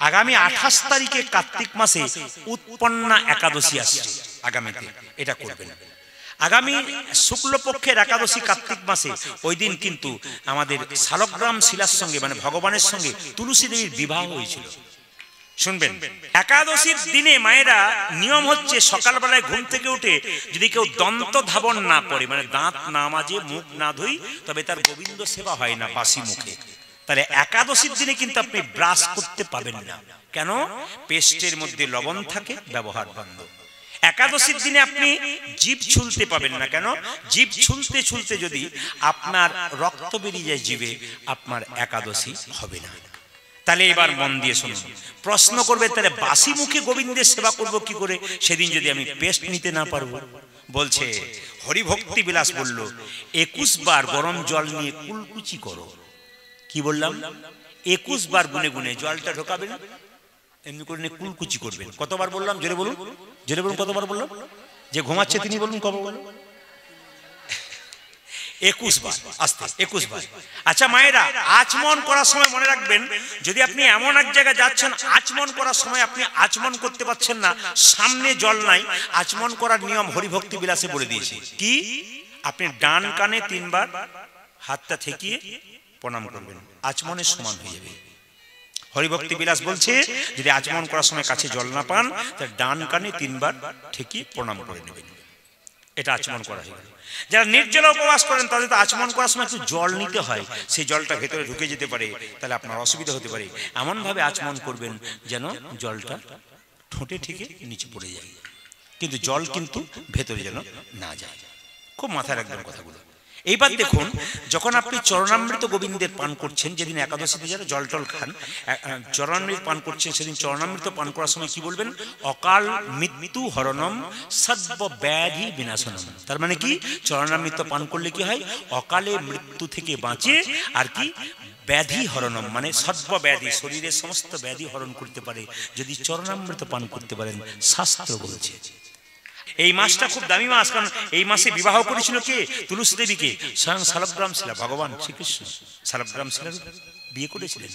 আগামী 28 তারিখে কার্তিক মাসে উৎপন্না একাদশী আসছে। আগামীতে এটা করবেন। আগামী শুক্লপক্ষের একাদশী কার্তিক মাসে ওই দিন কিন্তু আমাদের শালগ্রাম শিলার সঙ্গে মানে ভগবানের সঙ্গে তুলসী দেবীর বিবাহ হয়েছিল। শুনবেন, একাদশীর দিনে মায়েরা নিয়ম হচ্ছে সকালবেলায় ঘুম থেকে উঠে যদি কেউ দন্ত ধাবন না করে মানে দাঁত না মাজে মুখ না ধুই তবে তার গোবিন্দ সেবা হয় না বাসি মুখে। তাহলে একাদশীর দিনে কিন্তু আপনি ব্রাশ করতে পাবেন না। কেন? পেস্টের মধ্যে লবণ থাকে, ব্যবহার বন্ধ। একাদশীর দিনে আপনি জিভ ছুলতে পাবেন না। কেন? জিভ ছুলতে ছুলতে যদি আপনার রক্ত বেরিয়ে যায় জিভে, আপনার একাদশী হবে না। তাহলে এবার মন দিয়ে শুনুন, প্রশ্ন করবে তাহলে বাসি মুখে গোবিন্দের সেবা করব কি করে সেদিন যদি আমি পেস্ট নিতে না পারবো? বলছে হরিভক্তি বিলাস বলল 21 বার গরম জল নিয়ে কুলকুচি করো। কি বললাম? 21 বার গুনে গুনে জলটা ঢোকাবেন, এমনি করে নিয়ে কুলকুচি করবেন। কতবার বললাম? জোরে বলুন, জোরে বলুন। কতবার বললাম? যে ঘুমাচ্ছে তিনি বলুন কবে বলুন? 21 বার। আস্তে 21 বার। আচ্ছা মায়েরা, আচমন করার সময় মনে রাখবেন, যদি আপনি এমন এক জায়গায় যাচ্ছেন আচমন করার সময় আপনি আচমন করতে পারছেন না, সামনে জল নাই, আচমন করার নিয়ম হরিভক্তি বিলাসে বলে দিয়েছে। কি? আপনি ডান কানে 3 বার হাতটা ঠেকিয়ে প্রণাম করবেন, আচমনের সমান হয়ে যাবে। হরিভক্তি বিলাস বলছে যদি আচমন করার সময় কাছে জল না পান তাহলে ডান কানে 3 বার ঠেকিয়ে প্রণাম করে নেবেন। এটা আচমন করা হয়ে গেল। যারা নির্জলা উপবাস করেন তাদের তো আচমন করার সময় একটু জল নিতে হয়, সেই জলটা ভেতরে ঢুকে যেতে পারে, তাহলে আপনার অসুবিধা হতে পারে। এমন ভাবে আচমন করবেন যেন জলটা ঠোঁটে ঠেকে নিচে পড়ে যায়, কিন্তু জল কিন্তু ভেতরে যেন না যায়। খুব মাথায় রাখবেন কথাগুলো। এইবার দেখুন, যখন আপনি চরণামৃত গোবিন্দের পান করছেন, যেদিন একাদশীতে যারা জল টল খান চরণামৃত পান করছেন, সেদিন চরণামৃত পান করার সময় কি বলবেন? অকাল মৃত্যু হরণম সর্ব ব্যাধি বিনাশনম। তার মানে কি? চরণামৃত পান করলে কি হয়? অকালে মৃত্যু থেকে বাঁচে, আর কি ব্যাধি হরণম মানে সর্ব ব্যাধি, শরীরের সমস্ত ব্যাধি হরণ করতে পারে যদি চরণামৃত পান করতে পারেন, শাস্ত্র বলছে। এই মাসটা খুব দামি মাস, কারণ এই মাসে বিবাহ করেছিল কে? তুলসী দেবীকে স্বয়ং শালগ্রাম শিলা, ভগবান শ্রীকৃষ্ণ শালগ্রাম শিলা বিয়ে করেছিলেন,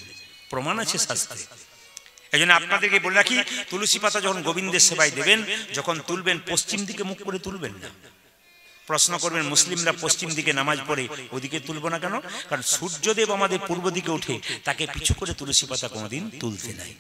প্রমাণ আছে শাস্ত্রে। এই জন্য আপনাদেরকে বলে রাখি, তুলসী পাতা যখন গোবিন্দের সেবায় দেবেন, যখন তুলবেন পশ্চিম দিকে মুখ করে তুলবেন না। প্রশ্ন করবেন মুসলিমরা পশ্চিম দিকে নামাজ পড়ে, ওদিকে তুলবো না কেন? কারণ সূর্যদেব আমাদের পূর্ব দিকে উঠে, তাকে পিছু করে তুলসী পাতা কোনোদিন তুলতে নাই।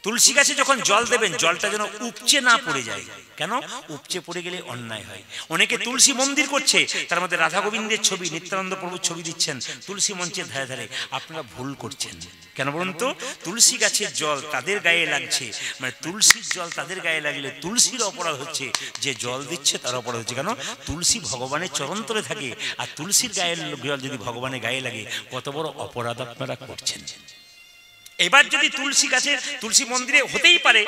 তুলসী গাছে যখন জল দেবেন জলটা যেন উপচে না পড়ে যায়। কেন? উপচে পড়ে গেলে অন্যায় হয়। অনেকে তুলসী মন্দির করছে, তার মধ্যে রাধা গোবিন্দের ছবি, নিত্যানন্দ প্রভুর ছবি দিচ্ছেন তুলসী মঞ্চের ধারে ধারে। আপনারা ভুল করছেন। কেন বলুন তো? তুলসী গাছের জল তাদের গায়ে লাগছে, মানে তুলসীর জল তাদের গায়ে লাগলে তুলসীর অপরাধ হচ্ছে, যে জল দিচ্ছে তার অপরাধ হচ্ছে। কেন? তুলসী ভগবানের চরণতলে থাকে, আর তুলসীর গায়ের জল যদি ভগবানের গায়ে লাগে, কত বড় অপরাধ আপনারা করছেন। এবার যদি তুলসী গাছে তুলসী মন্দিরে হতেই পারে,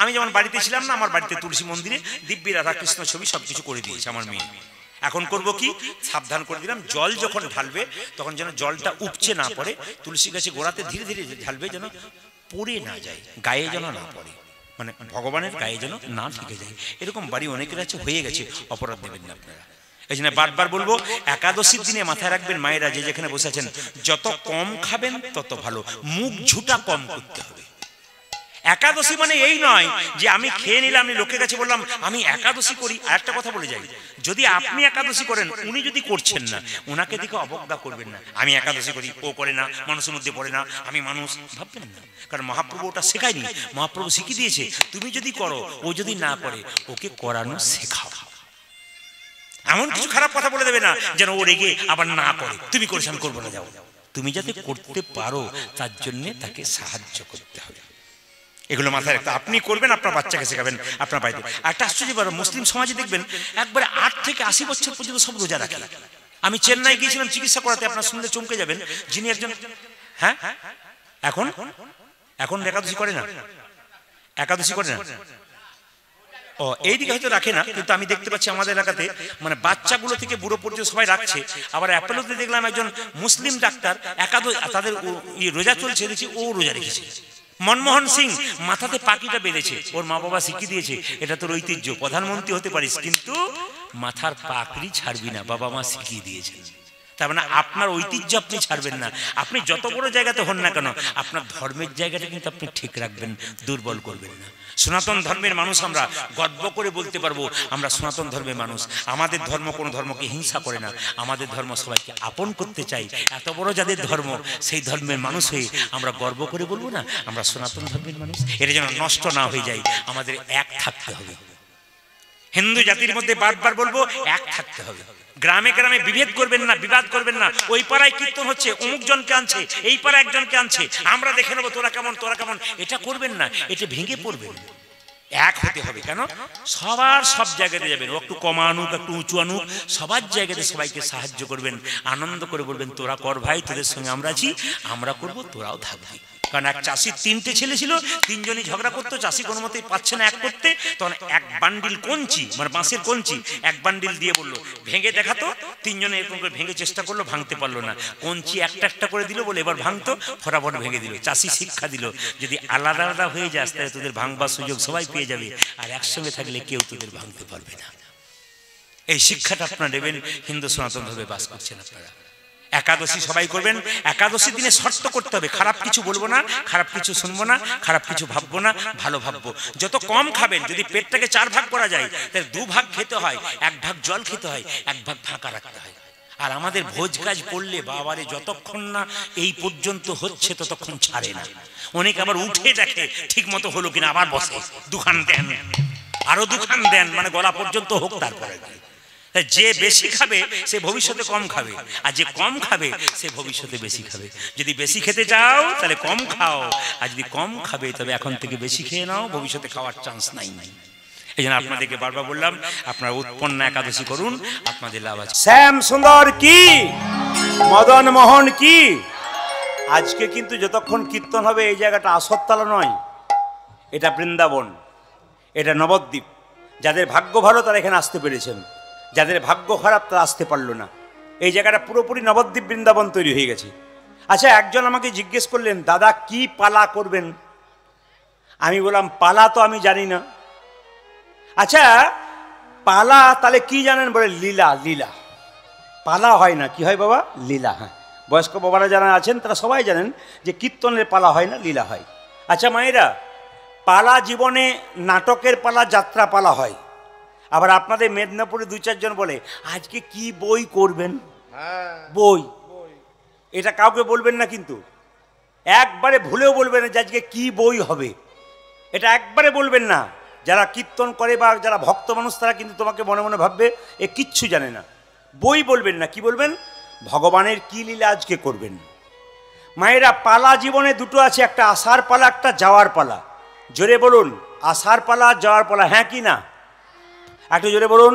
আমি যেমন বাড়িতে ছিলাম না, আমার বাড়িতে তুলসী মন্দিরে দিব্যি রাধাকৃষ্ণ ছবি সবকিছু করে দিয়েছে আমার মেয়ে। এখন করব কি? সাবধান করে দিলাম, জল যখন ঢালবে তখন যেন জলটা উপচে না পড়ে, তুলসী গাছে গোড়াতে ধীরে ধীরে ঢালবে, যেন পড়ে না যায়, গায়ে যেন না পড়ে, মানে ভগবানের গায়ে যেন না ঢুকে যায়। এরকম বাড়ি অনেকের আছে, হয়ে গেছে, অপরাধ দেবেন না আপনারা। এই জন্য বারবার বলবো, একাদশীর দিনে মাথায় রাখবেন মায়েরা যে যেখানে বসে আছেন, যত কম খাবেন তত ভালো, মুখ ঝুটা কম করতে হবে। একাদশী মানে এই নয় যে আমি খেয়ে নিলাম, আমি লোকের কাছে বললাম আমি একাদশী করি। আর একটা কথা বলে যাই, যদি আপনি একাদশী করেন, উনি যদি করছেন না, ওনাকে দেখে অবজ্ঞা করবেন না। আমি একাদশী করি, ও করে না, মানুষের মধ্যে পড়ে না, আমি মানুষ ভাববেন না। কারণ মহাপ্রভু ওটা শেখায়নি, মহাপ্রভু শিখিয়ে দিয়েছে তুমি যদি করো, ও যদি না করে, ওকে করানো শেখাও। এমন কিছু খারাপ কথা বলে দেবে না যেন ও রেগে আবার না করে, তুমি করেছ আমি করবো না, যাও। তুমি যাতে করতে পারো তার জন্য তাকে সাহায্য করতে হবে। এগুলো মাথায় রাখতে, আপনি করবেন, আপনার বাচ্চাকে শেখাবেন আপনার বাড়িতে। একটা আশ্চর্য ব্যাপার, মুসলিম সমাজে দেখবেন একবারে 8 থেকে 80 বছর পর্যন্ত সব রোজা রাখে। আমি চেন্নাই গিয়েছিলাম চিকিৎসা করাতে, আপনার শুনলে চমকে যাবেন। যিনি একজন, হ্যাঁ এখন একাদশী করে না, একাদশী করে না, ও এইদিকে হয়তো রাখে না, কিন্তু আমি দেখতে পাচ্ছি আমাদের এলাকাতে মানে বাচ্চাগুলো থেকে বুড়ো পর্যন্ত সবাই রাখছে। আবার অ্যাপোলোতে দেখলাম একজন মুসলিম ডাক্তার একাদশী, তাদের রোজা চলছে, দেখছি ও রোজা রেখেছে। মনমোহন সিং মাথাতে পাখিটা বেঁধেছে, ওর মা বাবা শিখিয়ে দিয়েছে এটা তোর ঐতিহ্য, প্রধানমন্ত্রী হতে পারিস কিন্তু মাথার পাকড়ি ছাড়বি না, বাবা মা শিখিয়ে দিয়েছে। তার মানে আপনার ঐতিহ্য আপনি ছাড়বেন না। আপনি যত বড় জায়গাতে হন না কেন, আপনার ধর্মের জায়গাটা কিন্তু আপনি ঠিক রাখবেন, দুর্বল করবেন না। সনাতন ধর্মের মানুষ আমরা গর্ব করে বলতে পারবো আমরা সনাতন ধর্মের মানুষ। আমাদের ধর্ম কোনো ধর্মকে হিংসা করে না, আমাদের ধর্ম সবাইকে আপন করতে চাই। এত বড় যাদের ধর্ম, সেই ধর্মের মানুষ হয়ে আমরা গর্ব করে বলবো না আমরা সনাতন ধর্মের মানুষ। এটা যেন নষ্ট না হয়ে যায়, আমাদের এক থাকতে হবে। হিন্দু জাতির মধ্যে বারবার বলবো এক থাকতে হবে। গ্রামে গ্রামে বিভেদ করবেন না, বিবাদ করবেন না। ওই পাড়ায় কীর্তন হচ্ছে, অমুক জনকে আনছে, এই পাড়ায় একজনকে আনছে, আমরা দেখে নেবো তোরা কেমন তোরা কেমন, এটা করবেন না, এটা ভেঙে পড়বেন। এক হতে হবে। কেন? সবার সব জায়গাতে যাবেন, ও একটু কমা আনুক একটু উঁচু আনুক, সবার জায়গাতে সবাইকে সাহায্য করবেন, আনন্দ করে বলবেন তোরা কর ভাই, তোদের সঙ্গে আমরা আছি, আমরা করব, তোরাও থাকবি। কারণ এক চাষির 3টে ছেলে ছিল, 3জনই ঝগড়া করতো, চাষি কোনো মতেই পাচ্ছে না এক করতে, তখন এক বান্ডিল কঞ্চি মানে বাঁশের কঞ্চি এক বান্ডিল দিয়ে বললো ভেঙে দেখাতো। 3জনে এরকম করে ভেঙে চেষ্টা করলো, ভাঙতে পারলো না। কঞ্চি একটা একটা করে দিল, বলে এবার ভাঙতো, ফটাফট ভেঙে দিল। চাষি শিক্ষা দিল যদি আলাদা আলাদা হয়ে যাস তাহলে তোদের ভাঙবার সুযোগ সবাই পেয়ে যাবে, আর একসঙ্গে থাকলে কেউ তোদের ভাঙতে পারবে না। এই শিক্ষাটা আপনারা নেবেন, হিন্দু সনাতন ধর্মে বাস করছেন আপনারা। একাদশী সবাই করবেন। একাদশী দিনে শর্ত করতে হবে, খারাপ কিছু বলবো না, খারাপ কিছু শুনবো না, খারাপ কিছু ভাববো না, ভালো ভাববো। যত কম খাবেন, যদি পেটটাকে 4 ভাগ করা যায় তাহলে 2 ভাগ খেতে হয়, 1 ভাগ জল খেতে হয়, 1 ভাগ ফাঁকা রাখতে হয়। আর আমাদের ভোজ কাজ পড়লে বাবারে যতক্ষণ না এই পর্যন্ত হচ্ছে ততক্ষণ ছাড়ে না। অনেক আবার উঠে দেখে ঠিক মতো হলো কিনা, আবার বসে, দুখান দেন, আরো দুখান দেন, মানে গলা পর্যন্ত হোক, তারপরে। যে বেশি খাবে সে ভবিষ্যতে কম খাবে, আর যে কম খাবে সে ভবিষ্যতে বেশি খাবে। যদি বেশি খেতে চাও তাহলে কম খাও, আর যদি কম খাবে তবে এখন থেকে বেশি খেয়ে নাও, ভবিষ্যতে খাওয়ার চান্স নাই। এই জন্য আপনাদেরকে বারবার বললাম আপনারা উৎপন্ন একাদশী করুন, আপনাদের লাভ আছে। শ্যাম সুন্দর কি, মদন মোহন কি। আজকে কিন্তু যতক্ষণ কীর্তন হবে এই জায়গাটা আসরতলা নয়, এটা বৃন্দাবন, এটা নবদ্বীপ। যাদের ভাগ্য ভালো তারা এখানে আসতে পেরেছেন, যাদের ভাগ্য খারাপ তারা আসতে পারলো না। এই জায়গাটা পুরোপুরি নবদ্বীপ বৃন্দাবন তৈরি হয়ে গেছে। আচ্ছা, একজন আমাকে জিজ্ঞেস করলেন দাদা কি পালা করবেন, আমি বললাম পালা তো আমি জানি না। আচ্ছা পালা তাহলে কি জানেন? বলে লীলা। লীলা পালা হয় না, কি হয় বাবা? লীলা। হ্যাঁ, বয়স্ক বাবারা যারা আছেন তারা সবাই জানেন যে কীর্তনের পালা হয় না, লীলা হয়। আচ্ছা মায়েরা, পালা জীবনে নাটকের পালা, যাত্রা পালা হয়। আবার আপনাদের মেদিনীপুরে 2-4 জন বলে আজকে কি বই করবেন। বই, এটা কাউকে বলবেন না, কিন্তু একবারে ভুলেও বলবেন না যে আজকে কি বই হবে, এটা একবারে বলবেন না। যারা কীর্তন করে বা যারা ভক্ত মানুষ তারা কিন্তু তোমাকে মনে মনে ভাববে এ কিচ্ছু জানে না। বই বলবেন না, কি বলবেন? ভগবানের কি লীলা আজকে করবেন। মায়েরা, পালা জীবনে 2টো আছে, একটা আসার পালা, একটা যাওয়ার পালা। জোরে বলুন, আসার পালা, যাওয়ার পালা, হ্যাঁ কি না? একটু জোরে বলুন।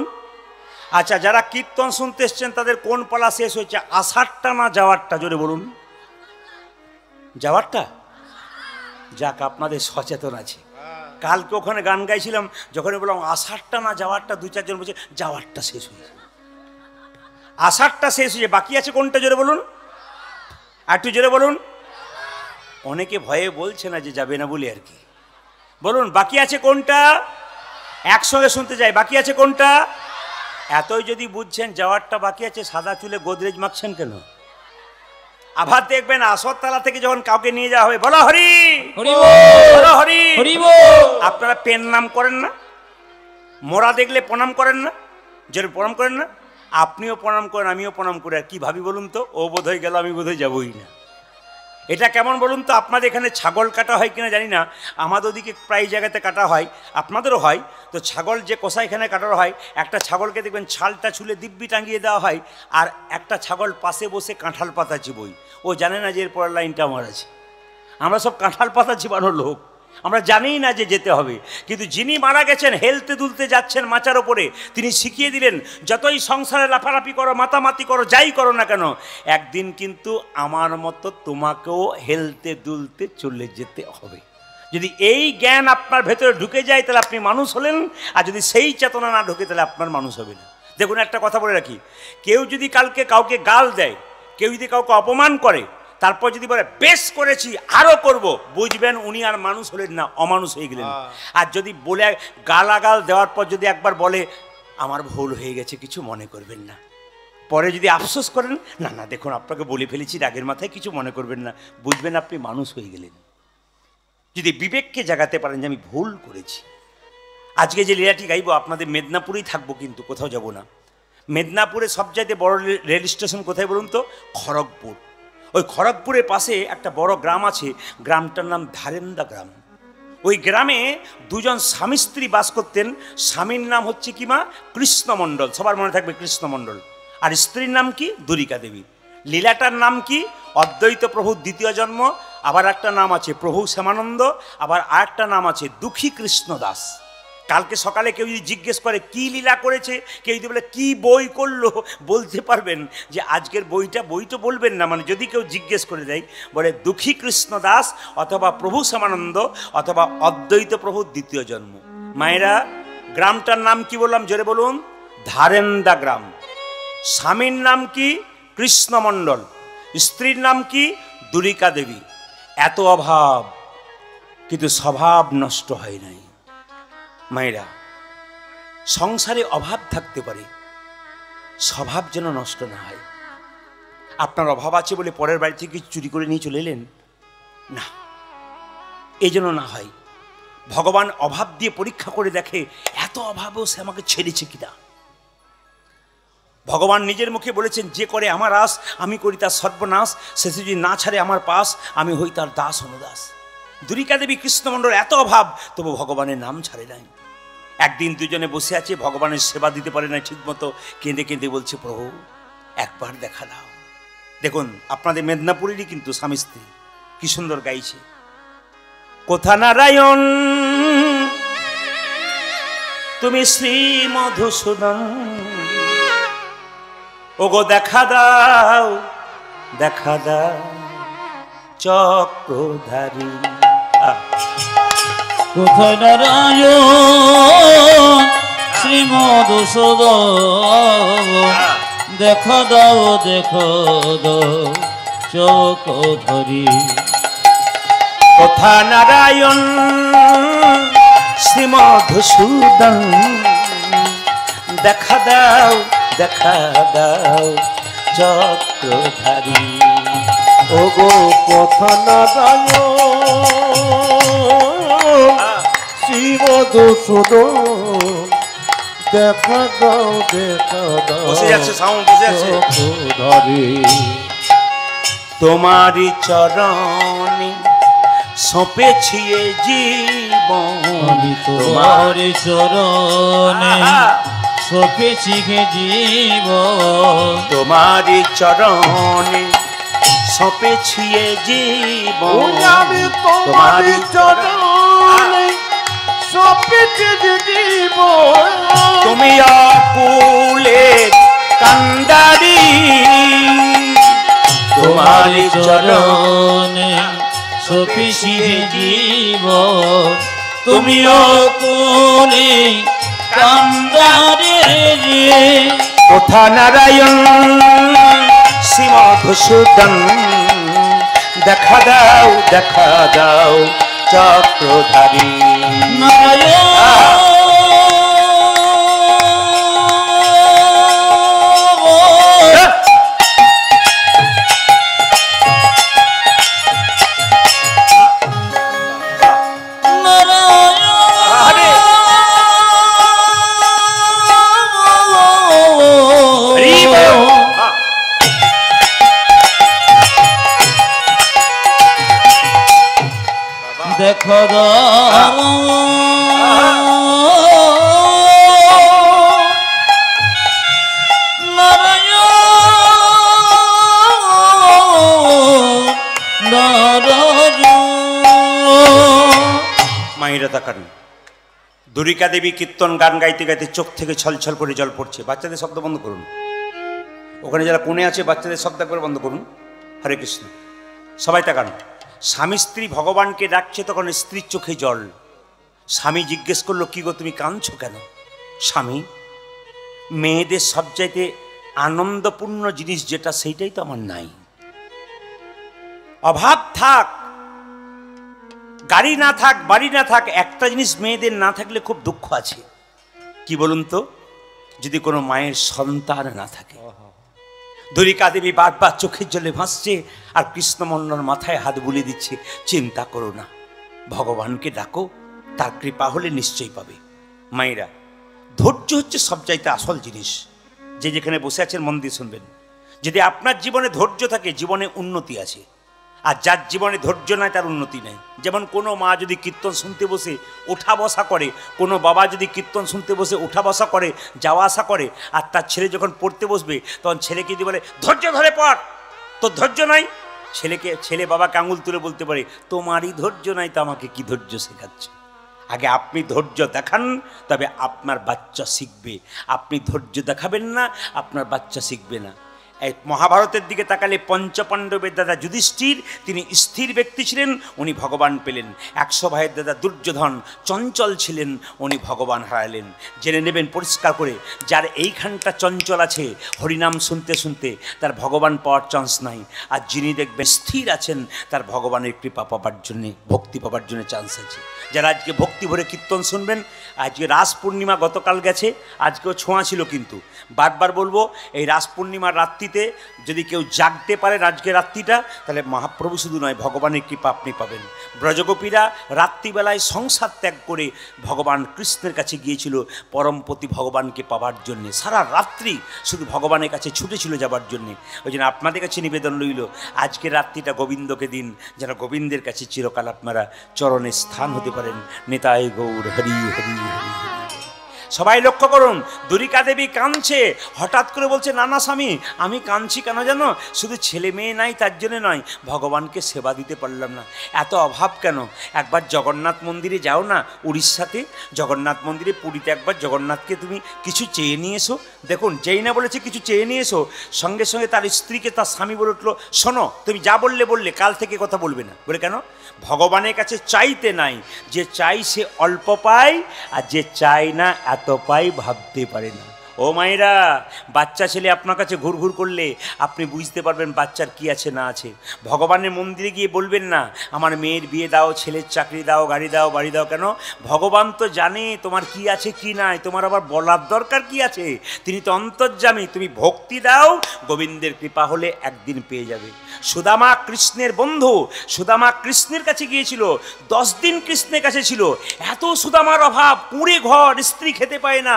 আচ্ছা, যারা কীর্তন শুনতে এসছেন তাদের কোন পালা শেষ হয়েছে, আসারটা না যাওয়ারটা? জোরে বলুন। যাওয়ারটা? যাক, আপনাদের সচেতন আছে। কালকে ওখানে গান গাইছিলাম, যখন বললাম আষাঢ়টা না যাওয়ারটা, 2-4 জন বলছে যাওয়ারটা শেষ হয়েছে, আষাঢ়টা শেষ হয়েছে, বাকি আছে কোনটা? জোরে বলুন, একটু জোরে বলুন। অনেকে ভয়ে বলছে না যে যাবে না বলে আর কি। বলুন বাকি আছে কোনটা? একসঙ্গে শুনতে যাই, বাকি আছে কোনটা? এতই যদি বুঝছেন যাওয়ারটা বাকি আছে, সাদা চুলে গোদরেজ মাখছেন কেন? আবার দেখবেন আসরতলা থেকে যখন কাউকে নিয়ে যাওয়া হবে, বলো হরি বলো হরি, আপনারা পেন নাম করেন না? মোরা দেখলে প্রণাম করেন না? যেন প্রণাম করেন না? আপনিও প্রণাম করেন, আমিও প্রণাম করি। আর কি ভাবি বলুন তো? ও বোধহয় গেল, আমি বোধহয় যাবই না। এটা কেমন বলুন তো? আপনাদের এখানে ছাগল কাটা হয় কিনা জানি না, আমাদের ওদিকে প্রায় জায়গাতে কাটা হয়, আপনাদেরও হয়। তো ছাগল যে কষাইখানে কাটানো হয়, একটা ছাগলকে দেখবেন ছালটা ছুলে দিব্যি টাঙিয়ে দেওয়া হয়, আর একটা ছাগল পাশে বসে কাঁঠাল পাতা চিবোই। ও জানে না যে এর পরের লাইনটা আমার আছে। আমরা সব কাঁঠাল পাতা চিবানোর লোক, আমরা জানি না যে যেতে হবে। কিন্তু যিনি মারা গেছেন, হেলতে দুলতে যাচ্ছেন মাচার ওপরে, তিনি শিখিয়ে দিলেন যতই সংসারে লাফালাফি করো, মাতামাতি করো, যাই করো না কেন, একদিন কিন্তু আমার মতো তোমাকেও হেলতে দুলতে চলে যেতে হবে। যদি এই জ্ঞান আপনার ভেতরে ঢুকে যায় তাহলে আপনি মানুষ হলেন, আর যদি সেই চেতনা না ঢুকে তাহলে আপনার মানুষ হবে না। দেখুন, একটা কথা বলে রাখি, কেউ যদি কালকে কাউকে গাল দেয়, কেউ যদি কাউকে অপমান করে, তারপর যদি বলে বেশ করেছি আরো করব, বুঝবেন উনি আর মানুষ হলেন না, অমানুষ হয়ে গেলেন। আর যদি বলে গালাগাল দেওয়ার পর যদি একবার বলে আমার ভুল হয়ে গেছে, কিছু মনে করবেন না, পরে যদি আফসোস করেন, না না দেখুন আপনাকে বলে ফেলেছি, রাগের মাথায় কিছু মনে করবেন না, বুঝবেন আপনি মানুষ হয়ে গেলেন। যদি বিবেককে জাগাতে পারেন যে আমি ভুল করেছি। আজকে যে লীলাটি গাইব আপনাদের মেদিনীপুরেই থাকবো, কিন্তু কোথাও যাব না। মেদিনীপুরে সবচাইতে বড় রেল স্টেশন কোথায় বলুন তো? খড়গপুর। ওই খড়গপুরের পাশে একটা বড় গ্রাম আছে, গ্রামটার নাম ধারেন্দা গ্রাম। ওই গ্রামে দুজন স্বামী স্ত্রী বাস করতেন। স্বামীর নাম হচ্ছে কি মা? কৃষ্ণমণ্ডল, সবার মনে থাকবে কৃষ্ণমণ্ডল। আর স্ত্রীর নাম কি? দুরিকা দেবী। লীলাটার নাম কি? অদ্বৈত প্রভুর দ্বিতীয় জন্ম। আবার একটা নাম আছে প্রভু শ্যামানন্দ, আবার আরেকটা নাম আছে দুঃখী কৃষ্ণ দাস। কালকে সকালে কেউ যদি জিজ্ঞেস করে কি লীলা করেছে, কেউ যদি বলে কি বই করলো, বলতে পারবেন যে আজকের বই তো বলবেন না, মানে যদি কেউ জিজ্ঞেস করে দেয় বলে দুঃখী কৃষ্ণ দাস অথবা প্রভু শ্যামানন্দ অথবা অদ্বৈত প্রভুর দ্বিতীয় জন্ম। মায়েরা, গ্রামটার নাম কি বললাম জোরে বলুন? ধারেন্দা গ্রাম। স্বামীর নাম কি? কৃষ্ণমণ্ডল। স্ত্রীর নাম কি? দুরিকা দেবী। এত অভাব, কিন্তু স্বভাব নষ্ট হয় নাই। মায়েরা, সংসারে অভাব থাকতে পারে, স্বভাব যেন নষ্ট না হয়। আপনার অভাব আছে বলে পরের বাড়ি থেকে চুরি করে নিয়ে চলে এলেন না, এই জন্য না হয়। ভগবান অভাব দিয়ে পরীক্ষা করে দেখে এত অভাবও সে আমাকে ছেড়েছে কিনা। ভগবান নিজের মুখে বলেছেন, যে করে আমার আস আমি করি তার সর্বনাশ, সে যদি না ছাড়ে আমার পাশ আমি হই তার দাস অনুদাস। দুরিকা দেবী কৃষ্ণমণ্ডল এত অভাব, তবু ভগবানের নাম ছাড়ে নাই। একদিন দুজনে বসে আছে, ভগবানের সেবা দিতে পারে না ঠিক মতো, কেঁদে কেঁদে বলছে প্রভু একবার দেখা দাও। দেখুন আপনাদের মেদিনীপুরেরই কিন্তু স্বামী স্ত্রী, কি সুন্দর গাইছে। কোথা নারায়ণ তুমি শ্রী মধুসূদন, ওগো দেখা দাও দেখা দাও চক্রধারী। কোথায় নারায়ণ শ্রী মধুসূদন, দেখা দাও চক্রধারী। কোথা নারায়ণ শ্রী মধুসূদন, দেখা দাও চক্রধারী। ওগো কোথা নারায়ণ শ্রী মধুসূদন, দেখা দাও বসে যাচ্ছে সাউন্ড, বসে যাচ্ছে। চক্রধারী। তোমারি চরণে সঁপেছি এ জীবন, আমি তোমার চরণে সঁপেছি হে জীবন, তোমারি চরণে সঁপেছি এ জীবন। আমি তোমারি চরণে সঁপেছি জীবন, তুমি অকুলে কান্দারি। তোমারি চরণে সঁপেছি হে জীবন, তুমি অকুলে কান্দারে। কোথা নারায়ণ শ্রী মধুসূদন, দেখা দাও চক্রধারী। নারায়ণ দেখো মায়েরা তাকান। দুরিকা দেবী কীর্তন গান গাইতে গাইতে চোখ থেকে ছলছল করে জল পড়ছে। বাচ্চাদের শব্দ বন্ধ করুন, ওখানে যারা কোণে আছে বাচ্চাদের শব্দ করে বন্ধ করুন। হরে কৃষ্ণ। সবাই তাকান। স্বামী স্ত্রী ভগবানকে ডাকছে, তখন স্ত্রীর চোখে জল। স্বামী জিজ্ঞেস করলো, কি গো তুমি কাঁদছো কেন? স্বামী, মেয়েদের সবচাইতে আনন্দপূর্ণ জিনিস যেটা, সেইটাই তো আমার নাই। অভাব থাক, গাড়ি না থাক, বাড়ি না থাক, একটা জিনিস মেয়েদের না থাকলে খুব দুঃখ আছে। কি বলুন তো? যদি কোনো মায়ের সন্তান না থাকে। দ্বারিকা দেবী বারবার চোখের জলে ভাসছে আর কৃষ্ণমন্ডল মাথায় হাত বুলিয়ে দিচ্ছে, চিন্তা করো না, ভগবানকে ডাকো, তার কৃপা হলে নিশ্চয়ই পাবে। মায়েরা, ধৈর্য হচ্ছে সবচাইতে আসল জিনিস। যে যেখানে বসে আছেন মন দিয়ে শুনবেন, যদি আপনার জীবনে ধৈর্য থাকে জীবনে উন্নতি আছে, আর যার জীবনে ধৈর্য নাই তার উন্নতি নাই। যেমন কোনো মা যদি কীর্তন শুনতে বসে ওঠা বসা করে, কোনো বাবা যদি কীর্তন শুনতে বসে ওঠা বসা করে, যাওয়া আসা করে, আর তার ছেলে যখন পড়তে বসবে তখন ছেলেকে দিয়ে বলে ধৈর্য ধরে পড়, তোর ধৈর্য নাই। ছেলে বাবাকে আঙুল তুলে বলতে পারে তোমারই ধৈর্য নাই, তো আমাকে কি ধৈর্য শেখাচ্ছ? আগে আপনি ধৈর্য দেখান, তবে আপনার বাচ্চা শিখবে। আপনি ধৈর্য দেখাবেন না, আপনার বাচ্চা শিখবে না। এই মহাভারতের দিকে তাকালে পঞ্চপাণ্ডবের দাদা যুধিষ্ঠির, তিনি স্থির ব্যক্তি ছিলেন, উনি ভগবান পেলেন। 100 ভাইয়ের দাদা দুর্যোধন চঞ্চল ছিলেন, উনি ভগবান হারালেন। জেনে নেবেন পরিষ্কার করে, যার এইখানটা চঞ্চল আছে হরিনাম শুনতে শুনতে, তার ভগবান পাওয়ার চান্স নাই। আর যিনি দেখবেন স্থির আছেন, তার ভগবানের কৃপা পাবার জন্যে, ভক্তি পাবার জন্য চান্স আছে। যারা আজকে ভক্তি ভরে কীর্তন শুনবেন, আজকে রাস পূর্ণিমা গতকাল গেছে, আজকেও ছোঁয়া ছিল, কিন্তু বারবার বলবো এই রাস পূর্ণিমার রাত্রিতে যদি কেউ জাগতে পারেন আজকে রাত্রিটা, তাহলে মহাপ্রভু শুধু নয় ভগবানের কৃপা আপনি পাবেন। ব্রজগোপীরা রাত্রিবেলায় সংসার ত্যাগ করে ভগবান কৃষ্ণের কাছে গিয়েছিল পরমপতি ভগবানকে পাবার জন্যে। সারা রাত্রি শুধু ভগবানের কাছে ছুটেছিল যাবার জন্যে। ওই জন্য আপনাদের কাছে নিবেদন রইল, আজকের রাত্রিটা গোবিন্দকে দিন, যেন গোবিন্দের কাছে চিরকাল আপনারা চরণে স্থান হতে পারেন। নিতাই গৌর হরি হরি হরি হরি। সবাই লক্ষ্য করুন, দ্বারিকা দেবী কাঁদছে, হঠাৎ করে বলছে না না স্বামী, আমি কাঁদছি কেন জানো? শুধু ছেলে মেয়ে নাই তার জন্য নয়, ভগবানকে সেবা দিতে পারলাম না, এত অভাব কেন? একবার জগন্নাথ মন্দিরে যাও না, উড়িষ্যাতে জগন্নাথ মন্দিরে, পুরীতে একবার জগন্নাথকে তুমি কিছু চেয়ে নিয়ে এসো। দেখুন, যেই না বলেছে কিছু চেয়ে নিয়ে এসো, সঙ্গে সঙ্গে তার স্ত্রীকে তার স্বামী বলে উঠলো, শোনো তুমি যা বললে কাল থেকে কথা বলবে না। বলে কেন? ভগবানের কাছে চাইতে নাই, যে চাই সে অল্প পায়, আর যে চায় না এত পাই ভাবতে পারে না। ও মায়েরা, বাচ্চা ছেলে আপনার কাছে ঘুরঘুর করলে আপনি বুঝতে পারবেন বাচ্চার কি আছে না আছে। ভগবানের মন্দিরে গিয়ে বলবেন না আমার মেয়ের বিয়ে দাও, ছেলের চাকরি দাও, গাড়ি দাও, বাড়ি দাও। কেন? ভগবান তো জানে তোমার কি আছে কি নাই, তোমার আবার বলার দরকার কি আছে? তিনি তো অন্তর্যামী। তুমি ভক্তি দাও, গোবিন্দের কৃপা হলে একদিন পেয়ে যাবে। সুদামা কৃষ্ণের বন্ধু, সুদামা কৃষ্ণের কাছে গিয়েছিল, 10 দিন কৃষ্ণের কাছে ছিল। এত সুদামার অভাব, কুঁড়ে ঘর, স্ত্রী খেতে পায় না,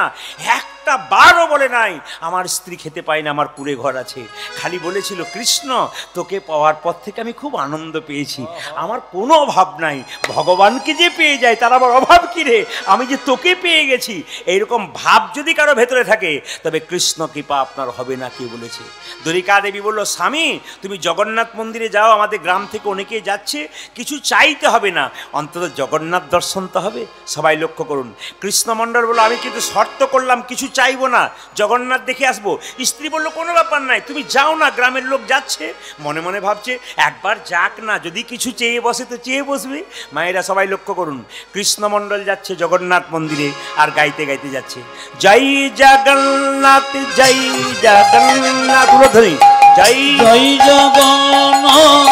একটা বারও বলে নাই আমার স্ত্রী খেতে পায় না, আমার কুঁড়ে ঘর আছে। খালি বলেছিল কৃষ্ণ তোকে পাওয়ার পর থেকে আমি খুব আনন্দ পেয়েছি, আমার কোনো অভাব নাই। ভগবানকে যে পেয়ে যায় তার আবার অভাব কি রে, আমি যে তোকে পেয়ে গেছি। এইরকম ভাব যদি কারো ভেতরে থাকে তবে কৃষ্ণ কৃপা আপনার হবে না। কে বলেছে? দ্বারিকা দেবী বলল, স্বামী তুমি জগন্নাথ মন্দিরে যাও, আমাদের গ্রাম থেকে অনেকেই যাচ্ছে, কিছু চাইতে হবে না, অন্তত জগন্নাথ দর্শন তো হবে। সবাই লক্ষ্য করুন, কৃষ্ণমণ্ডল বলল আমি কিন্তু শর্ত করলাম কিছু চাইবো না, জগন্নাথ দেখে আসবো। স্ত্রী বলল কোনো ব্যাপার নাই, তুমি যাও না, গ্রামের লোক যাচ্ছে। মনে মনে ভাবছে একবার যাক না, যদি কিছু চেয়ে বসে তো চেয়ে বসবে। মায়েরা সবাই লক্ষ্য করুন, কৃষ্ণমণ্ডল যাচ্ছে জগন্নাথ মন্দিরে আর গাইতে গাইতে যাচ্ছে, জয় জগন্নাথ জয় জগন্নাথ, ধরি জয় জয় জগন্নাথ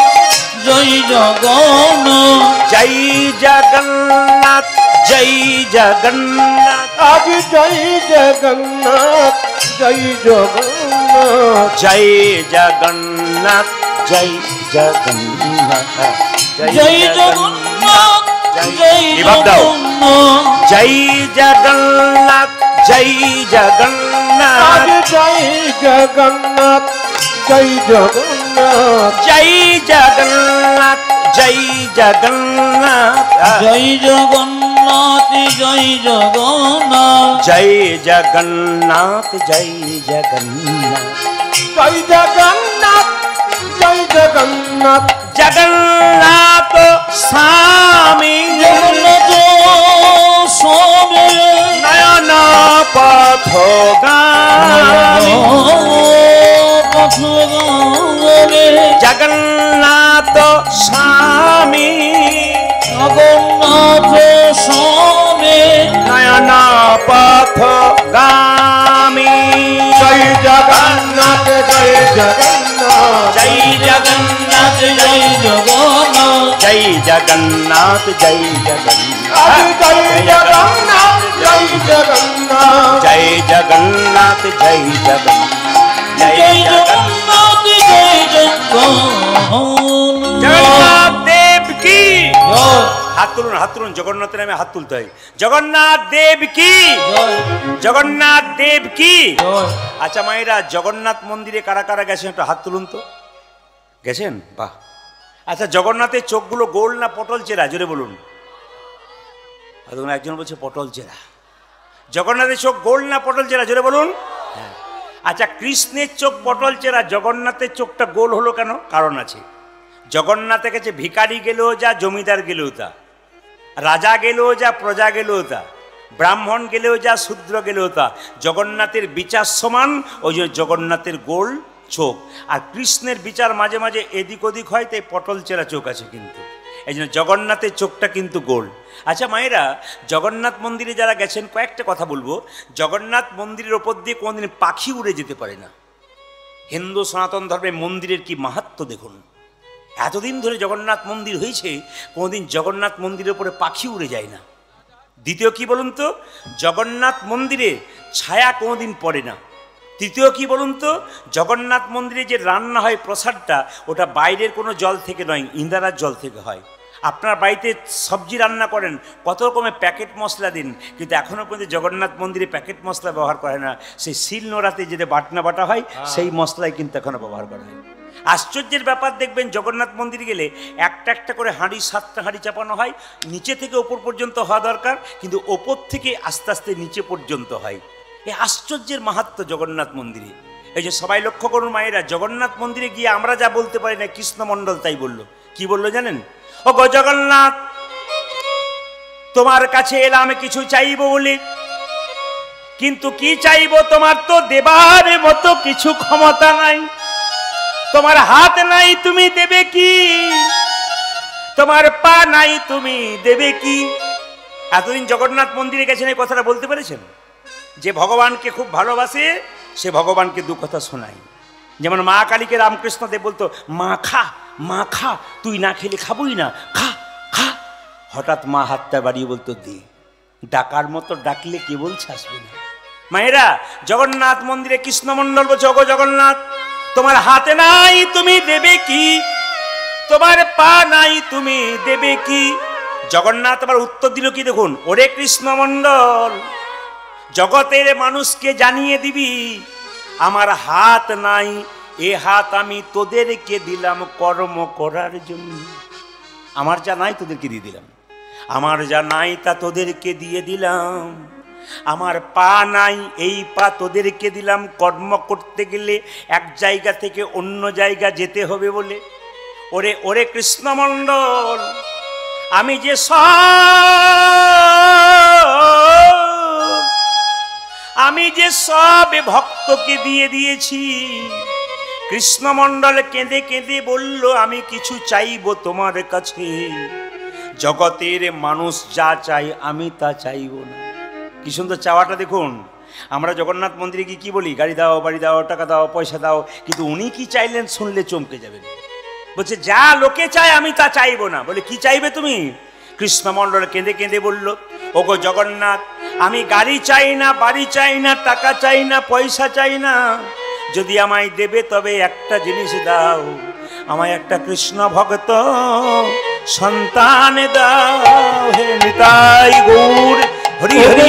জয় জগন্নাথ জয় জগন্নাথ জয় জগন্নাথ, আজ জয় জগন্নাথ জয় জগন্নাথ, জয় জগন্নাথ জয় জগন্নাথ, জয় জগন্নাথ জয় এবার দাও। জগন্নাথ জয় জগন্নাথ জয় জগন্নাথ, আজ জয় জগন্নাথ জয় জগন্নাথ, জয় জগন্নাথ জয় জগন্নাথ, জয় জগন্নাথ জয় জগন্নাথ, জয় জগন্নাথ জয় জগন্নাথ, জয় জগন্নাথ জয় জগন্নাথ, জগন্নাথ স্বামী জগন্নাথ স্বামী নয়ন পথগামী, জগন্নাথ স্বামী জগন্নাথ স্বামী নয়ন পথগামী, জয় জগন্নাথ জয় জগন্নাথ, জয় জগন্নাথ জয় জগন্নাথ, জয় জগন্নাথ জয় জগন্নাথ, আজ জয় জগন্নাথ জয় জগন্নাথ, জয় জগন্নাথ জয় জগন্নাথ, জয় জগন্নাথ জগন্নাথ দেব কি জয় হাত তুলুন জগন্নাথের নামে হাত তুলতে হয়। জগন্নাথ দেব কি জয় জগন্নাথ দেব কি। জয় আচ্ছা মায়েরা, জগন্নাথ মন্দিরে কারা কারা গেছেন একটু হাত তুলুন তো। গেছেন? বাহ। আচ্ছা, জগন্নাথের চোখগুলো গোল না পটল চেরা, জোরে বলুন। একজন বলছে পটল চেরা। জগন্নাথের চোখ গোল না পটল চেরা, জোরে বলুন। হ্যাঁ। আচ্ছা, কৃষ্ণের চোখ পটল চেরা, জগন্নাথের চোখটা গোল হলো কেন? কারণ আছে। জগন্নাথের কাছে ভিখারি গেলেও যা, জমিদার গেলেও তা, রাজা গেলেও যা, প্রজা গেলেও তা, ব্রাহ্মণ গেলেও যা, শূদ্র গেলেও তা, জগন্নাথের বিচার সমান। ওই যে জগন্নাথের গোল চোখ। আর কৃষ্ণের বিচার মাঝে মাঝে এদিক ওদিক হয়, তাই পটল চেরা চোখ আছে। কিন্তু এই জন্য জগন্নাথের চোখটা কিন্তু গোল। আচ্ছা মায়েরা, জগন্নাথ মন্দিরে যারা গেছেন কয়েকটা কথা বলবো। জগন্নাথ মন্দিরের ওপর দিয়ে কোনোদিন পাখি উড়ে যেতে পারে না। হিন্দু সনাতন ধর্মের মন্দিরের কি মাহাত্ম্য দেখুন। এতদিন ধরে জগন্নাথ মন্দির হয়েছে, কোনোদিন জগন্নাথ মন্দিরের উপরে পাখি উড়ে যায় না। দ্বিতীয় কি বলুন তো, জগন্নাথ মন্দিরে ছায়া কোনোদিন পড়ে না। তৃতীয় কি বলুন তো, জগন্নাথ মন্দিরে যে রান্না হয় প্রসাদটা, ওটা বাইরের কোনো জল থেকে নয়, ইন্দারার জল থেকে হয়। আপনার বাড়িতে সবজি রান্না করেন, কত রকমের প্যাকেট মশলা দিন, কিন্তু এখনও পর্যন্ত জগন্নাথ মন্দিরে প্যাকেট মশলা ব্যবহার করে না। সেই শিল নোড়াতে যেটা বাটনা বাটা হয়, সেই মশলাই কিন্তু এখনও ব্যবহার করা হয়। আশ্চর্যের ব্যাপার দেখবেন, জগন্নাথ মন্দিরে গেলে একটা একটা করে হাঁড়ি, 7টা হাঁড়ি চাপানো হয়। নিচে থেকে ওপর পর্যন্ত হওয়া দরকার, কিন্তু ওপর থেকে আস্তে আস্তে নিচে পর্যন্ত হয়। এই আশ্চর্যের মাহাত্ম্য জগন্নাথ মন্দিরে। এই যে সবাই লক্ষ্য করুন মায়েরা, জগন্নাথ মন্দিরে গিয়ে আমরা যা বলতে পারি না, কৃষ্ণমণ্ডল তাই বলল। কি বললো জানেন? ও গো জগন্নাথ, তোমার কাছে এলাম কিছু চাইব বলে, কিন্তু কি চাইব? তোমার তো দেবার মতো কিছু ক্ষমতা নাই, তোমার হাত নাই, তুমি দেবে কি? তোমার পা নাই, তুমি দেবে কি? এতদিন জগন্নাথ মন্দিরে গেছেন, এই কথাটা বলতে পেরেছেন? যে ভগবানকে খুব ভালোবাসে, সে ভগবানকে দু কথা শোনায়। যেমন মা কালীকে রামকৃষ্ণ দেব বলতো, মা খা, মা খা, তুই না খেলে খাবই না, খা খা। হঠাৎ মা হাতটা বাড়িয়ে বলতো দে। ডাকার মতো ডাকলে কে বলছে আসবে না। মায়েরা, জগন্নাথ মন্দিরে কৃষ্ণমণ্ডল বলছে, ওগো জগন্নাথ, তোমার হাতে নাই, তুমি দেবে কি? তোমার পা নাই, তুমি দেবে কি? জগন্নাথ আবার উত্তর দিল কি দেখুন, ওরে কৃষ্ণমণ্ডল, জগতের মানুষকে জানিয়ে দিবি আমার হাত নাই, এ হাত আমি তোদেরকে দিলাম কর্ম করার জন্য। আমার যা নাই তোদেরকে দিয়ে দিলাম, আমার যা নাই তা তোদেরকে দিয়ে দিলাম। আমার পা নাই, এই পা তোদেরকে দিলাম কর্ম করতে গেলে এক জায়গা থেকে অন্য জায়গা যেতে হবে বলে। ওরে ওরে কৃষ্ণমণ্ডল, আমি যে সব ভক্তকে দিয়ে দিয়েছি। কৃষ্ণমণ্ডল কেঁদে কেঁদে বলল, আমি কিছু চাইবো তোমার কাছে। জগতের মানুষ যা চাই আমি তা চাইব না। কি সুন্দর চাওয়াটা দেখুন। আমরা জগন্নাথ মন্দিরে গিয়ে কি বলি? গাড়ি দাও, বাড়ি দাও, টাকা দাও, পয়সা দাও। কিন্তু উনি কি চাইলেন শুনলে চমকে যাবেন। বলছে যা লোকে চায় আমি তা চাইবো না। বলে কি চাইবে তুমি? কৃষ্ণমণ্ডল কেঁদে কেঁদে বলল, ওগো জগন্নাথ, আমি গাড়ি চাই না, বাড়ি চাই না, টাকা চাই না, পয়সা চাই না। যদি আমায় দেবে তবে একটা জিনিস দাও, আমায় একটা কৃষ্ণ ভক্ত সন্তান দাও। হে নিতাই গৌর হরি হরি।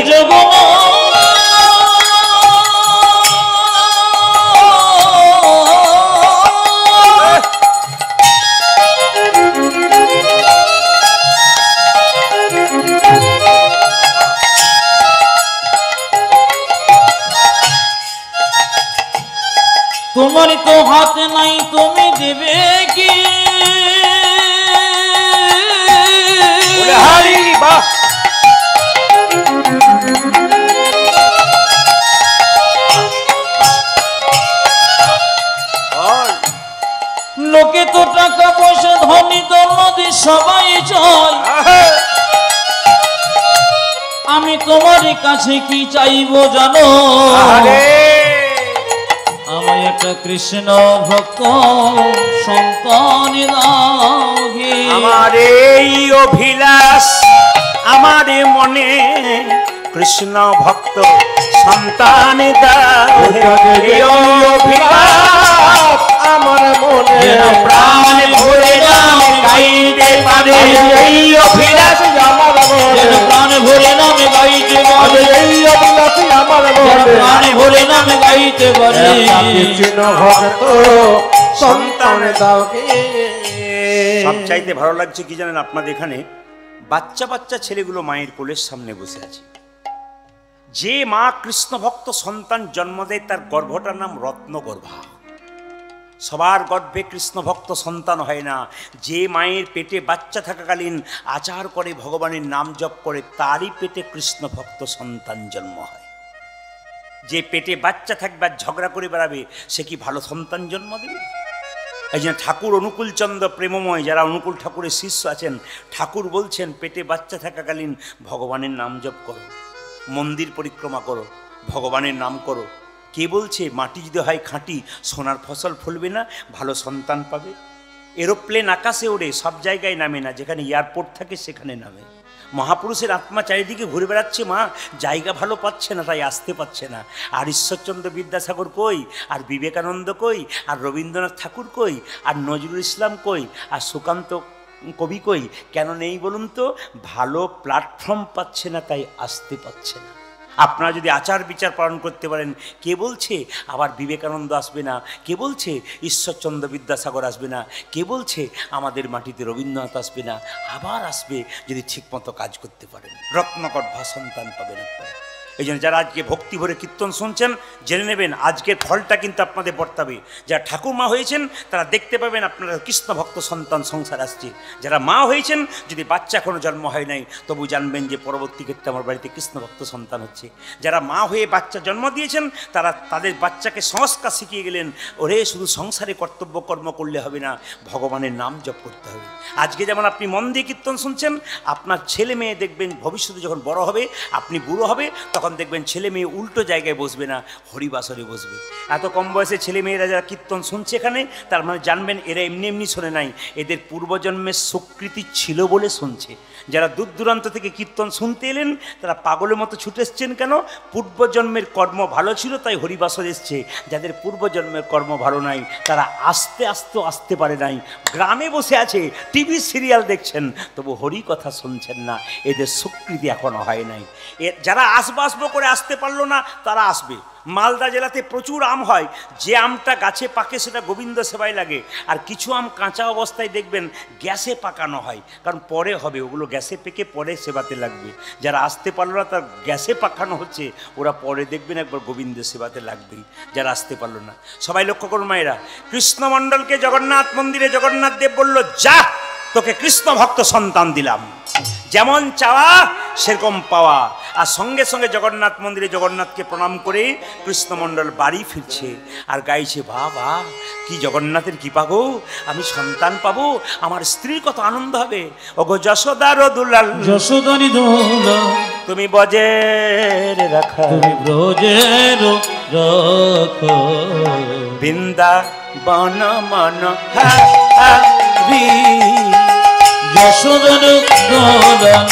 তোমার তো হাত নাই, তুমি দেবে কি? লোকে তো টাকা পয়সা ধনী দৌলতে সবাই চায়, আমি তোমার কাছে কি চাইবো জানো? আমায় একটা কৃষ্ণ ভক্ত সন্তান দাও হে। আমার এই অভিলাষ আমার মনে, কৃষ্ণ ভক্ত সন্তান দাও হে। এই অভিলাষ আমার মনে যেন প্রাণ ভরে নাম গাইতে পারে এই অভিলাষ আমার মনে যেন প্রাণ ভরে নাম গাইতে পারে এই অভিলাষ আমার যেন মনে প্রাণ ভরে নাম গাইতে পারে চিন ভক্ত সন্তান দাও কে সবচাইতে ভালো লাগছে কি জানেন আপনাদের এখানে বাচ্চা বাচ্চা ছেলেগুলো মায়ের কোলের সামনে বসে আছে। যে মা কৃষ্ণ ভক্ত সন্তান জন্ম দেয় তার গর্ভটার নাম রত্নগর্ভা। সবার গর্ভে কৃষ্ণ ভক্ত সন্তান হয় না। যে মায়ের পেটে বাচ্চা থাকাকালীন আচার করে ভগবানের নাম জপ করে তারই পেটে কৃষ্ণ ভক্ত সন্তান জন্ম হয়। যে পেটে বাচ্চা থাকবে আর ঝগড়া করে বেড়াবে সে কি ভালো সন্তান জন্ম দেবে? এই জন্য ঠাকুর অনুকূলচন্দ্র প্রেমময় যারা অনুকূল ঠাকুরের শিষ্য আছেন, ঠাকুর বলছেন পেটে বাচ্চা থাকাকালীন ভগবানের নাম জপ করো, মন্দির পরিক্রমা করো, ভগবানের নাম করো। কে বলছে মাটি যদি হয় খাঁটি সোনার ফসল ফলবে না, ভালো সন্তান পাবে? এরোপ্লেন আকাশে ওড়ে, সব জায়গায় নামে না, যেখানে এয়ারপোর্ট থাকে সেখানে নামে। মহাপুরুষের আত্মা চারিদিকে ঘুরে বেড়াচ্ছে, মা জায়গা ভালো পাচ্ছে না তাই আসতে পারছে না। আর ঈশ্বরচন্দ্র বিদ্যাসাগর কই, আর বিবেকানন্দ কই, আর রবীন্দ্রনাথ ঠাকুর কই, আর নজরুল ইসলাম কই, আর সুকান্ত কবি কই? কেন নেই বলুন তো? ভালো প্ল্যাটফর্ম পাচ্ছে না তাই আসতে পারছে না। আপনারা যদি আচার বিচার পালন করতে পারেন, কে বলছে আবার বিবেকানন্দ আসবে না? কে বলছে ঈশ্বরচন্দ্র বিদ্যাসাগর আসবে না? কে বলছে আমাদের মাটিতে রবীন্দ্রনাথ আসবে না? আবার আসবে যদি ঠিকমতো কাজ করতে পারেন। রত্নগর্ভা সন্তান পাবেন আপনারা। এই জন্য যারা আজকে ভক্তি ভরে কীর্তন শুনছেন জেনে নেবেন আজকের ফলটা কিন্তু আপনাদের বর্তাবে। যারা ঠাকুরমা হয়েছেন তারা দেখতে পাবেন আপনারা কৃষ্ণ ভক্ত সন্তান সংসার আসছে। যারা মা হয়েছেন, যদি বাচ্চা এখনো জন্ম হয় নাই, তবু জানবেন যে পরবর্তী ক্ষেত্রে আমার বাড়িতে কৃষ্ণ ভক্ত সন্তান হচ্ছে। যারা মা হয়ে বাচ্চা জন্ম দিয়েছেন তারা তাদের বাচ্চাকে সংস্কার শিখিয়ে গেলেন, ওরে শুধু সংসারে কর্তব্য কর্ম করলে হবে না, ভগবানের নাম জপ করতে হবে। আজকে যেমন আপনি মন দিয়ে কীর্তন শুনছেন, আপনার ছেলে মেয়ে দেখবেন ভবিষ্যতে যখন বড় হবে, আপনি বুড়ো হবে, তখন দেখবেন ছেলে মেয়ে উল্টো জায়গায় বসবে না, হরিবাসরে বসবে। এত কম বয়সে ছেলে মেয়েরা যারা কীর্তন শুনছে এখানে, তার মানে জানবেন এরা এমনি এমনি শোনে নাই, এদের পূর্বজন্মের স্বীকৃতি ছিল বলে শুনছে। যারা দূর দূরান্ত থেকে কীর্তন শুনতে এলেন তারা পাগলের মতো ছুটে এসছেন কেন? পূর্বজন্মের কর্ম ভালো ছিল তাই হরিবাসর এসছে। যাদের পূর্বজন্মের কর্ম ভালো নাই তারা আসতে পারে নাই, গ্রামে বসে আছে, টিভি সিরিয়াল দেখছেন, তবু হরি কথা শুনছেন না, এদের স্বীকৃতি এখনো হয় নাই। যারা আসবো করে আসতে পারলো না তারা আসবে। মালদা জেলাতে প্রচুর আম হয়, যে আমটা গাছে পাকে সেটা গোবিন্দ সেবায় লাগে, আর কিছু আম কাঁচা অবস্থায় দেখবেন গ্যাসে পাকানো হয়, কারণ পরে হবে ওগুলো, গ্যাসে পেকে পরে সেবাতে লাগবে। যারা আসতে পারলো না তার গ্যাসে পাকানো হচ্ছে, ওরা পরে দেখবেন একবার গোবিন্দ সেবাতে লাগবেই। যারা আসতে পারলো না, সবাই লক্ষ্য করুন মায়েরা, কৃষ্ণমণ্ডলকে জগন্নাথ মন্দিরে জগন্নাথ দেব বলল, যা তোকে কৃষ্ণ ভক্ত সন্তান দিলাম, যেমন চাওয়া সেরকম পাওয়া। আর সঙ্গে সঙ্গে জগন্নাথ মন্দিরে জগন্নাথকে প্রণাম করে কৃষ্ণমণ্ডল বাড়ি ফিরছে আর গাইছে, বাবা কি জগন্নাথের কৃপা গো, আমি সন্তান পাবো, আমার স্ত্রীর কত আনন্দ হবে। ওগো যশোদার দুলাল, যশোদারি দুলাল, তুমি বজের রাখা, তুমি ব্রজের রাখা, বৃন্দাবন মন হারি। যশোদার দুলাল,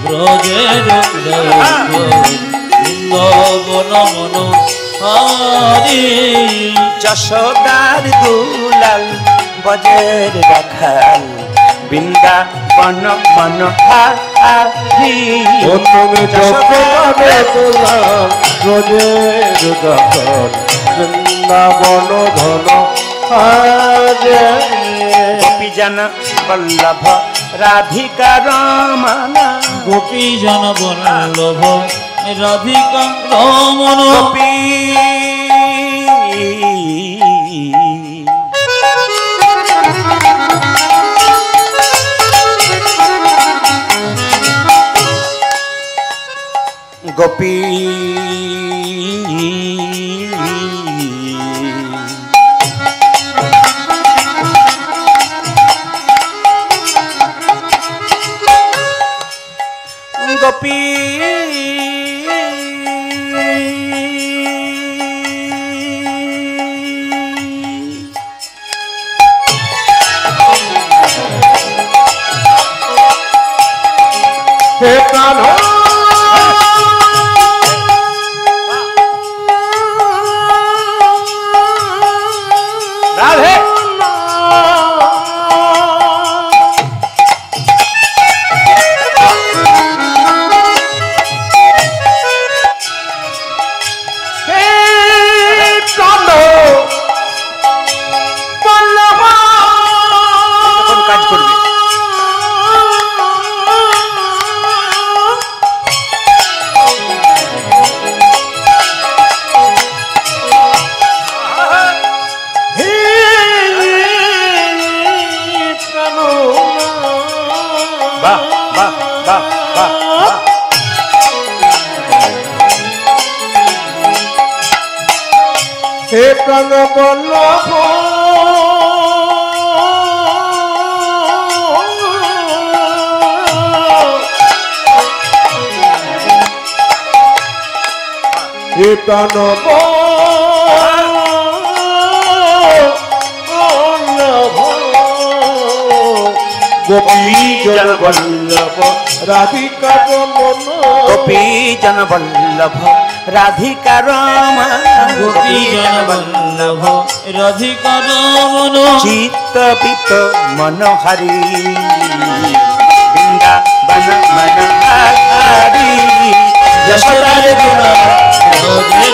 ব্রজের রাখা, বৃন্দাবন মন হারি। যশোদার দুলাল বজের রাখাল, বৃন্দাবন মন হারি। তুমি যশোদারে দুলাল ব্রজের রাখাল, বৃন্দাবন ধন হারে। গোপীজন বল্লভ রাধিকা রমনা, গোপীজন বল্লভ রাধিকা রমণ। গোপী গোপী গোপী হে প্রাণ রাধে হে প্রাণ বল্লভ হে প্রাণ বল্লভ গোপীজন বল্লভ রাধিকার মন গোপীজন বল্লভ রাধিকার গোপীজন বল্লভ রাধিকার মন চিত্ত পিত মনোহরি বৃন্দাবন মনোহরি যশোদার গুণ রোজে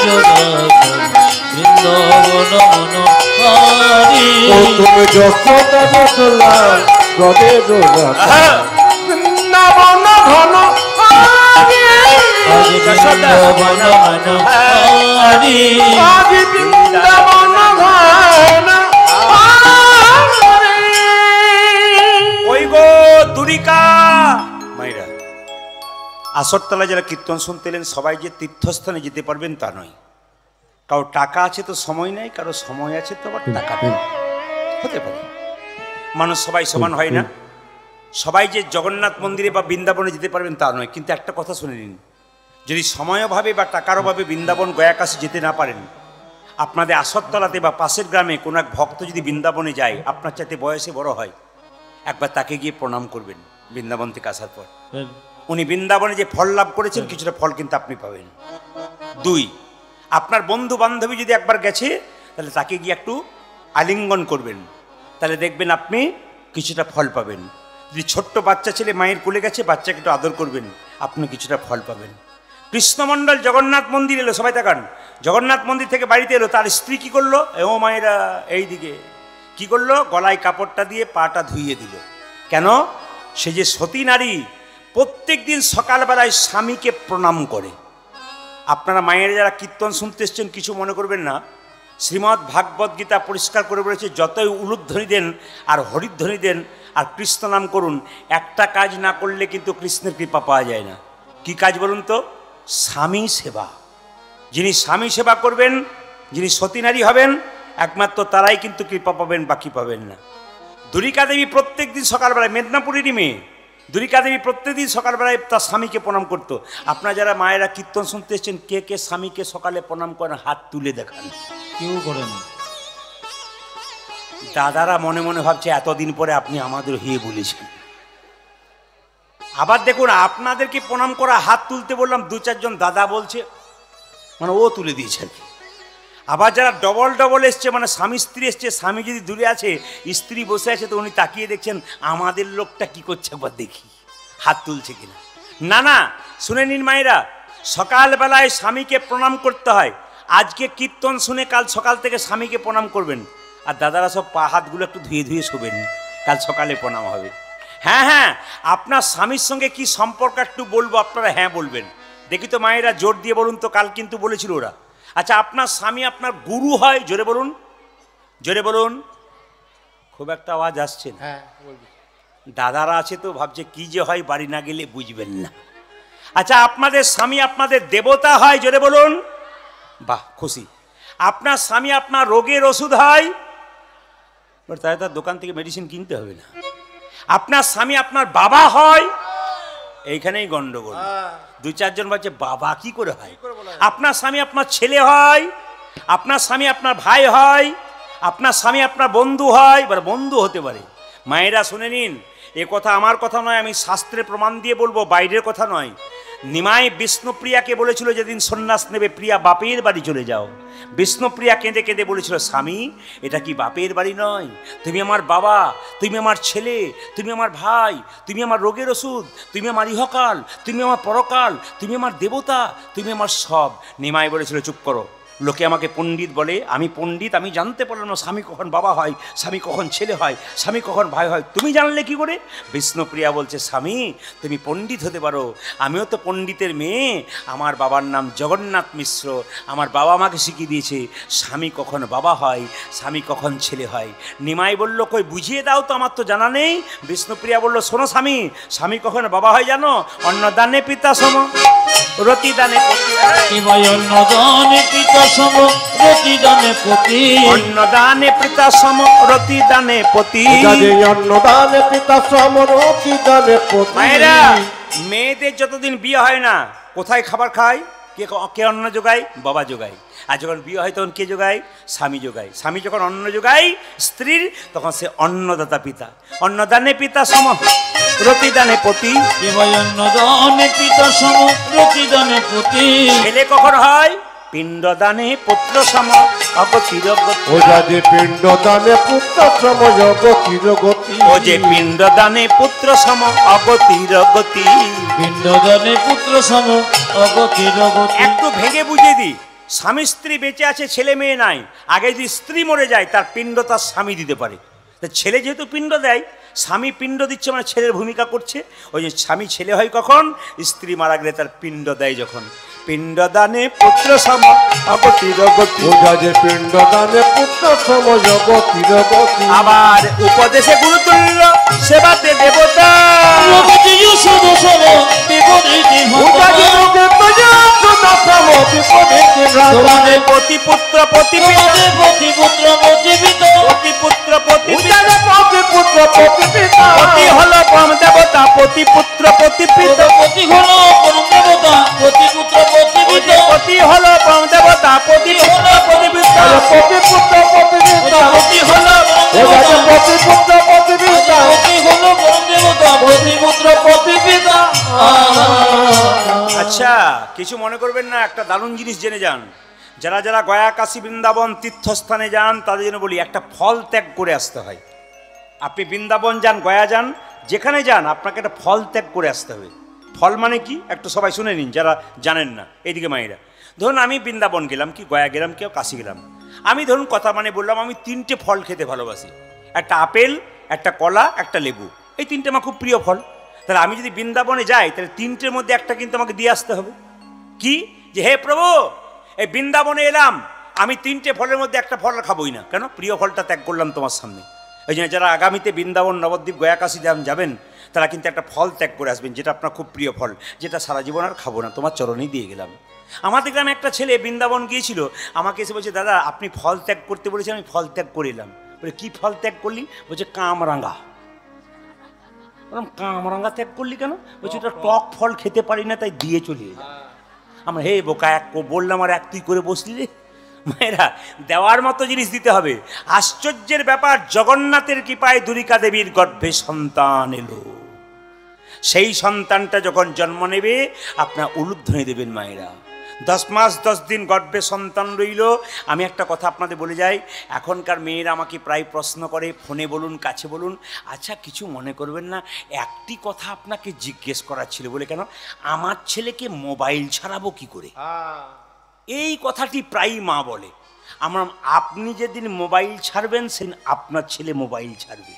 বৃন্দাবন মনোহরি তুমি যশোদা বসলাম রদে বৃন্দাবন ঘন বৃন্দাবন মনোহরি আজি বৃন্দাবন ঘন ওই গো দুরিকা মাইরা আসরতলা যারা কীর্তন শুনতে এলেন সবাই যে তীর্থস্থানে যেতে পারবেন তা নয়। কারো টাকা আছে তো সময় নাই, কারো সময় আছে তো আবার টাকা নেই, হতে পারে। মানুষ সবাই সমান হয় না। সবাই যে জগন্নাথ মন্দিরে বা বৃন্দাবনে যেতে পারবেন তা নয়। কিন্তু একটা কথা শুনে নিন, যদি সময় অভাবে বা টাকার অভাবে বৃন্দাবন গয়াকাশে যেতে না পারেন, আপনাদের আসরতলাতে বা পাশের গ্রামে কোনো এক ভক্ত যদি বৃন্দাবনে যায়, আপনার চাইতে বয়সে বড় হয়, একবার তাকে গিয়ে প্রণাম করবেন বৃন্দাবন থেকে আসার পর। উনি বৃন্দাবনে যে ফল লাভ করেছেন কিছুটা ফল কিন্তু আপনি পাবেন। 2, আপনার বন্ধু বান্ধবী যদি একবার গেছে তাহলে তাকে গিয়ে একটু আলিঙ্গন করবেন, তাহলে দেখবেন আপনি কিছুটা ফল পাবেন। যদি ছোট্ট বাচ্চা ছেলে মায়ের কোলে গেছে, বাচ্চাকে একটু আদর করবেন, আপনি কিছুটা ফল পাবেন। কৃষ্ণমণ্ডল জগন্নাথ মন্দির এলো, সবাই তাকান, জগন্নাথ মন্দির থেকে বাড়িতে এলো, তার স্ত্রী কি করলো? ও মায়েরা এই দিকে কি করলো? গলায় কাপড়টা দিয়ে পাটা ধুইয়ে দিল। কেন? সে যে সতী নারী, প্রত্যেক দিন সকালবেলায় স্বামীকে প্রণাম করে। আপনারা মায়ের যারা কীর্তন শুনতে এসছেন কিছু মনে করবেন না, শ্রীমদ্ ভাগবত গীতা পরিষ্কার করে বলেছে, যতই উলুধ্বনি দেন আর হরিধ্বনি দেন আর কৃষ্ণ নাম করুন, একটা কাজ না করলে কিন্তু কৃষ্ণের কৃপা পাওয়া যায় না। কি কাজ বলুন তো? স্বামী সেবা। যিনি স্বামী সেবা করবেন, যিনি সতী নারী হবেন, একমাত্র তারাই কিন্তু কৃপা পাবেন, বাকি পাবেন না। দুরিকা দেবী প্রত্যেক দিন সকালবেলায়, মেদিনীপুরেরই মেয়ে, দুরিকা দেবী প্রত্যেকদিন সকালবেলায় তার স্বামীকে প্রণাম করতো। আপনারা যারা মায়েরা কীর্তন শুনতে এসছেন, কে কে স্বামীকে সকালে প্রণাম করেন? হাত তুলে দেখান। কেউ করেন। দাদারা মনে মনে ভাবছে এতদিন পরে আপনি আমাদের হয়ে বলেছেন। আবার দেখুন, আপনাদেরকে প্রণাম করা, হাত তুলতে বললাম, 2-4 জন দাদা বলছে, মানে ও তুলে দিয়েছে আর কি। আবার যারা ডবল ডবল এসছে, মানে স্বামী স্ত্রী এসছে, স্বামী যদি দূরে আছে, স্ত্রী বসে আছে, তো উনি তাকিয়ে দেখছেন আমাদের লোকটা কি করছে, একবার দেখি হাত তুলছে কিনা। না না, শুনে নিন মায়েরা, সকালবেলায় স্বামীকে প্রণাম করতে হয়। আজকে কীর্তন শুনে কাল সকাল থেকে স্বামীকে প্রণাম করবেন। আর দাদারা সব পা হাতগুলো একটু ধুয়ে ধুয়ে শোবেন, কাল সকালে প্রণাম হবে। হ্যাঁ হ্যাঁ, আপনার স্বামীর সঙ্গে কি সম্পর্ক একটু বলবো, আপনারা হ্যাঁ বলবেন। দেখি তো মায়েরা, জোর দিয়ে বলুন তো, কাল কিন্তু বলেছিল ওরা। আচ্ছা, আপনার স্বামী আপনার গুরু হয়? জোরে বলুন, জোরে বলুন। খুব একটা আওয়াজ আসছে না। হ্যাঁ, দাদারা আছে তো ভাবছে কি যে হয়, বাড়ি না গেলে বুঝবেন না। আচ্ছা, আপনাদের স্বামী আপনাদের দেবতা হয়? জোরে বলুন। বাহ, খুশি। আপনার স্বামী আপনার রোগের ওষুধ হয়? তাই তার দোকান থেকে মেডিসিন কিনতে হবে না। আপনার স্বামী আপনার বাবা হয়? এইখানেই গন্ডগোল। 2-4 জন বলছে বাবা কি করে হয়? আপনার স্বামী আপনার ছেলে হয়? আপনার স্বামী আপনার ভাই হয়? আপনার স্বামী আপনার বন্ধু হয়? এবার বন্ধু হতে পারে। মায়েরা শুনে নিন, এ কথা আমার কথা নয়, আমি শাস্ত্রে প্রমাণ দিয়ে বলবো, বাইরের কথা নয়। নিমাই বিষ্ণুপ্রিয়াকে বলেছিল যেদিন সন্ন্যাস নেবে, প্রিয়া বাপের বাড়ি চলে যাও। বিষ্ণুপ্রিয়া কেঁদে কেঁদে বলেছিল, স্বামী এটা কি বাপের বাড়ি নয়? তুমি আমার বাবা, তুমি আমার ছেলে, তুমি আমার ভাই, তুমি আমার রোগের ওষুধ, তুমি আমার ইহকাল, তুমি আমার পরকাল, তুমি আমার দেবতা, তুমি আমার সব। নিমাই বলেছিল চুপ করো, লোকে আমাকে পণ্ডিত বলে, আমি পণ্ডিত, আমি জানতে পারলাম না স্বামী কখন বাবা হয়, স্বামী কখন ছেলে হয়, স্বামী কখন ভাই হয়, তুমি জানলে কি করে? বিষ্ণুপ্রিয়া বলছে, স্বামী তুমি পণ্ডিত হতে পারো, আমিও তো পণ্ডিতের মেয়ে, আমার বাবার নাম জগন্নাথ মিশ্র, আমার বাবা আমাকে শিখিয়ে দিয়েছে স্বামী কখন বাবা হয়, স্বামী কখন ছেলে হয়। নিমাই বলল, কই বুঝিয়ে দাও তো, আমার তো জানা নেই। বিষ্ণুপ্রিয়া বলল, শোনো স্বামী, স্বামী কখন বাবা হয় জানো? অন্নদানে পিতা সম, রতিদানে পতি। অন্নদানে পিতা সম, রতিদানে পতি। অন্নদানে পিতা সম, রতিদানে পতি। অন্নদানে পিতা সম, রতিদানে পতি। মায়েরা, মেয়েদের যতদিন বিয়ে হয় না, কোথায় খাবার খায়? কে অন্ন যোগায়? বাবা যোগায়। আর যখন বিয়ে হয় তখন কে যোগায়? স্বামী যোগায়। স্বামী যখন অন্ন যোগায় স্ত্রীর, তখন সে অন্নদাতা পিতা। অন্নদানে পিতা সম, রতিদানে পতি। অন্নদানে পিতা সম, রতিদানে পতি। ছেলে কখন হয়? পিণ্ডদানে পুত্র সম, অগতির গতি। ও যে পিণ্ডদানে পুত্র সম, অগতির গতি। ও যে পিণ্ডদানে পুত্র সম, অগতির গতি। পিণ্ডদানে পুত্র সম, অগতির গতি। একটু ভেঙে বুঝিয়ে দিই, স্বামী স্ত্রী বেঁচে আছে, ছেলে মেয়ে নাই, আগে যদি স্ত্রী মরে যায় তার পিণ্ড তার স্বামী দিতে পারে। ছেলে যেহেতু পিণ্ড দেয়, স্বামী পিণ্ড দিচ্ছে মানে ছেলের ভূমিকা করছে। ওই যে স্বামী ছেলে হয় কখন? স্ত্রী মারা গেলে তার পিণ্ড দেয় যখন। পিণ্ডদানে পুত্র সম, অগতির গতি। যে পিণ্ডদানে পুত্র সম, অগতির গতি। আবার উপদেশে গুরুতুল্য, সেবাতে দেবতা। প্রতিপুত্র প্রতিপিতা, প্রতিপুত্র প্রতিপিতা, প্রতিপুত্র প্রতিপিতা। প্রতিপুত্র প্রতিপিতা। পতি হলো পরম দেবতা, প্রতিপুত্র প্রতিপিতা। পতি হলো পরম দেবতা, প্রতিপুত্র প্রতিপিতা। পতি হলো পরম দেবতা, প্রতিপুত্র প্রতিপিতা। প্রতিপুত্র প্রতিপিতা। পতি হলো পরম দেবতা, প্রতিপুত্র প্রতিপিতা। পতি হলো পরম দেবতা, প্রতিপুত্র প্রতিপিতা। আচ্ছা, কিছু মনে করবেন না, একটা দারুণ জিনিস জেনে যান। যারা যারা গয়া, কাশী, বৃন্দাবন তীর্থস্থানে যান, তাদের জন্য বলি, একটা ফল ত্যাগ করে আসতে হয়। আপনি বৃন্দাবন যান, গয়া যান, যেখানে যান আপনাকে একটা ফল ত্যাগ করে আসতে হবে। ফল মানে কি একটু সবাই শুনে নিন যারা জানেন না। এইদিকে মায়েরা, ধরুন আমি বৃন্দাবন গেলাম, কি গয়া গেলাম, কেউ কাশী গেলাম, আমি ধরুন কথা মানে বললাম আমি 3টে ফল খেতে ভালোবাসি। একটা আপেল, একটা কলা, একটা লেবু, এই 3টে আমার খুব প্রিয় ফল। তাহলে আমি যদি বৃন্দাবনে যাই, তাহলে 3টের মধ্যে একটা কিন্তু আমাকে দিয়ে আসতে হবে। কি? যে হে প্রভু, এই বৃন্দাবনে এলাম, আমি 3টে ফলের মধ্যে একটা ফল খাবোই না। কেন? প্রিয় ফলটা ত্যাগ করলাম তোমার সামনে। এই জন্য যারা আগামীতে বৃন্দাবন, নবদ্বীপ, গয়া, কাশী যাবেন, তারা কিন্তু একটা ফল ত্যাগ করে আসবেন, যেটা আপনার খুব প্রিয় ফল, যেটা সারা জীবন আর খাবো না, তোমার চরণেই দিয়ে গেলাম। আমাদের গ্রামে একটা ছেলে বৃন্দাবন গিয়েছিল, আমাকে এসে বলছে, দাদা আপনি ফল ত্যাগ করতে বলেছেন, আমি ফল ত্যাগ করে এলাম। বলে কি ফল ত্যাগ করলি? বলছে কামরাঙা। বললাম কামরাঙা ত্যাগ করলি কেন? বলছে ওটা টক ফল খেতে পারি না, তাই দিয়ে চলে এলাম। আমরা হে বোকা, এক বললাম আর এক তুই করে বসলি রে। মায়েরা, দেওয়ার মতো জিনিস দিতে হবে। আশ্চর্যের ব্যাপার, জগন্নাথের কৃপায় দুরিকা দেবীর গর্ভে সন্তান এলো। সেই সন্তানটা যখন জন্ম নেবে, আপনার উলুধ্বনি দেবেন মায়েরা। 10 মাস 10 দিন গর্ভে সন্তান রইল। আমি একটা কথা আপনাদের বলে যাই, এখনকার মেয়েরা আমাকে প্রায় প্রশ্ন করে, ফোনে বলুন, কাছে বলুন, আচ্ছা কিছু মনে করবেন না, একটি কথা আপনাকে জিজ্ঞেস করার ছিল। বলে কেন? আমার ছেলেকে মোবাইল ছাড়াবো কি করে? এই কথাটি প্রায়ই মা বলে। আমরা, আপনি যেদিন মোবাইল ছাড়বেন সেদিন আপনার ছেলে মোবাইল ছাড়বে।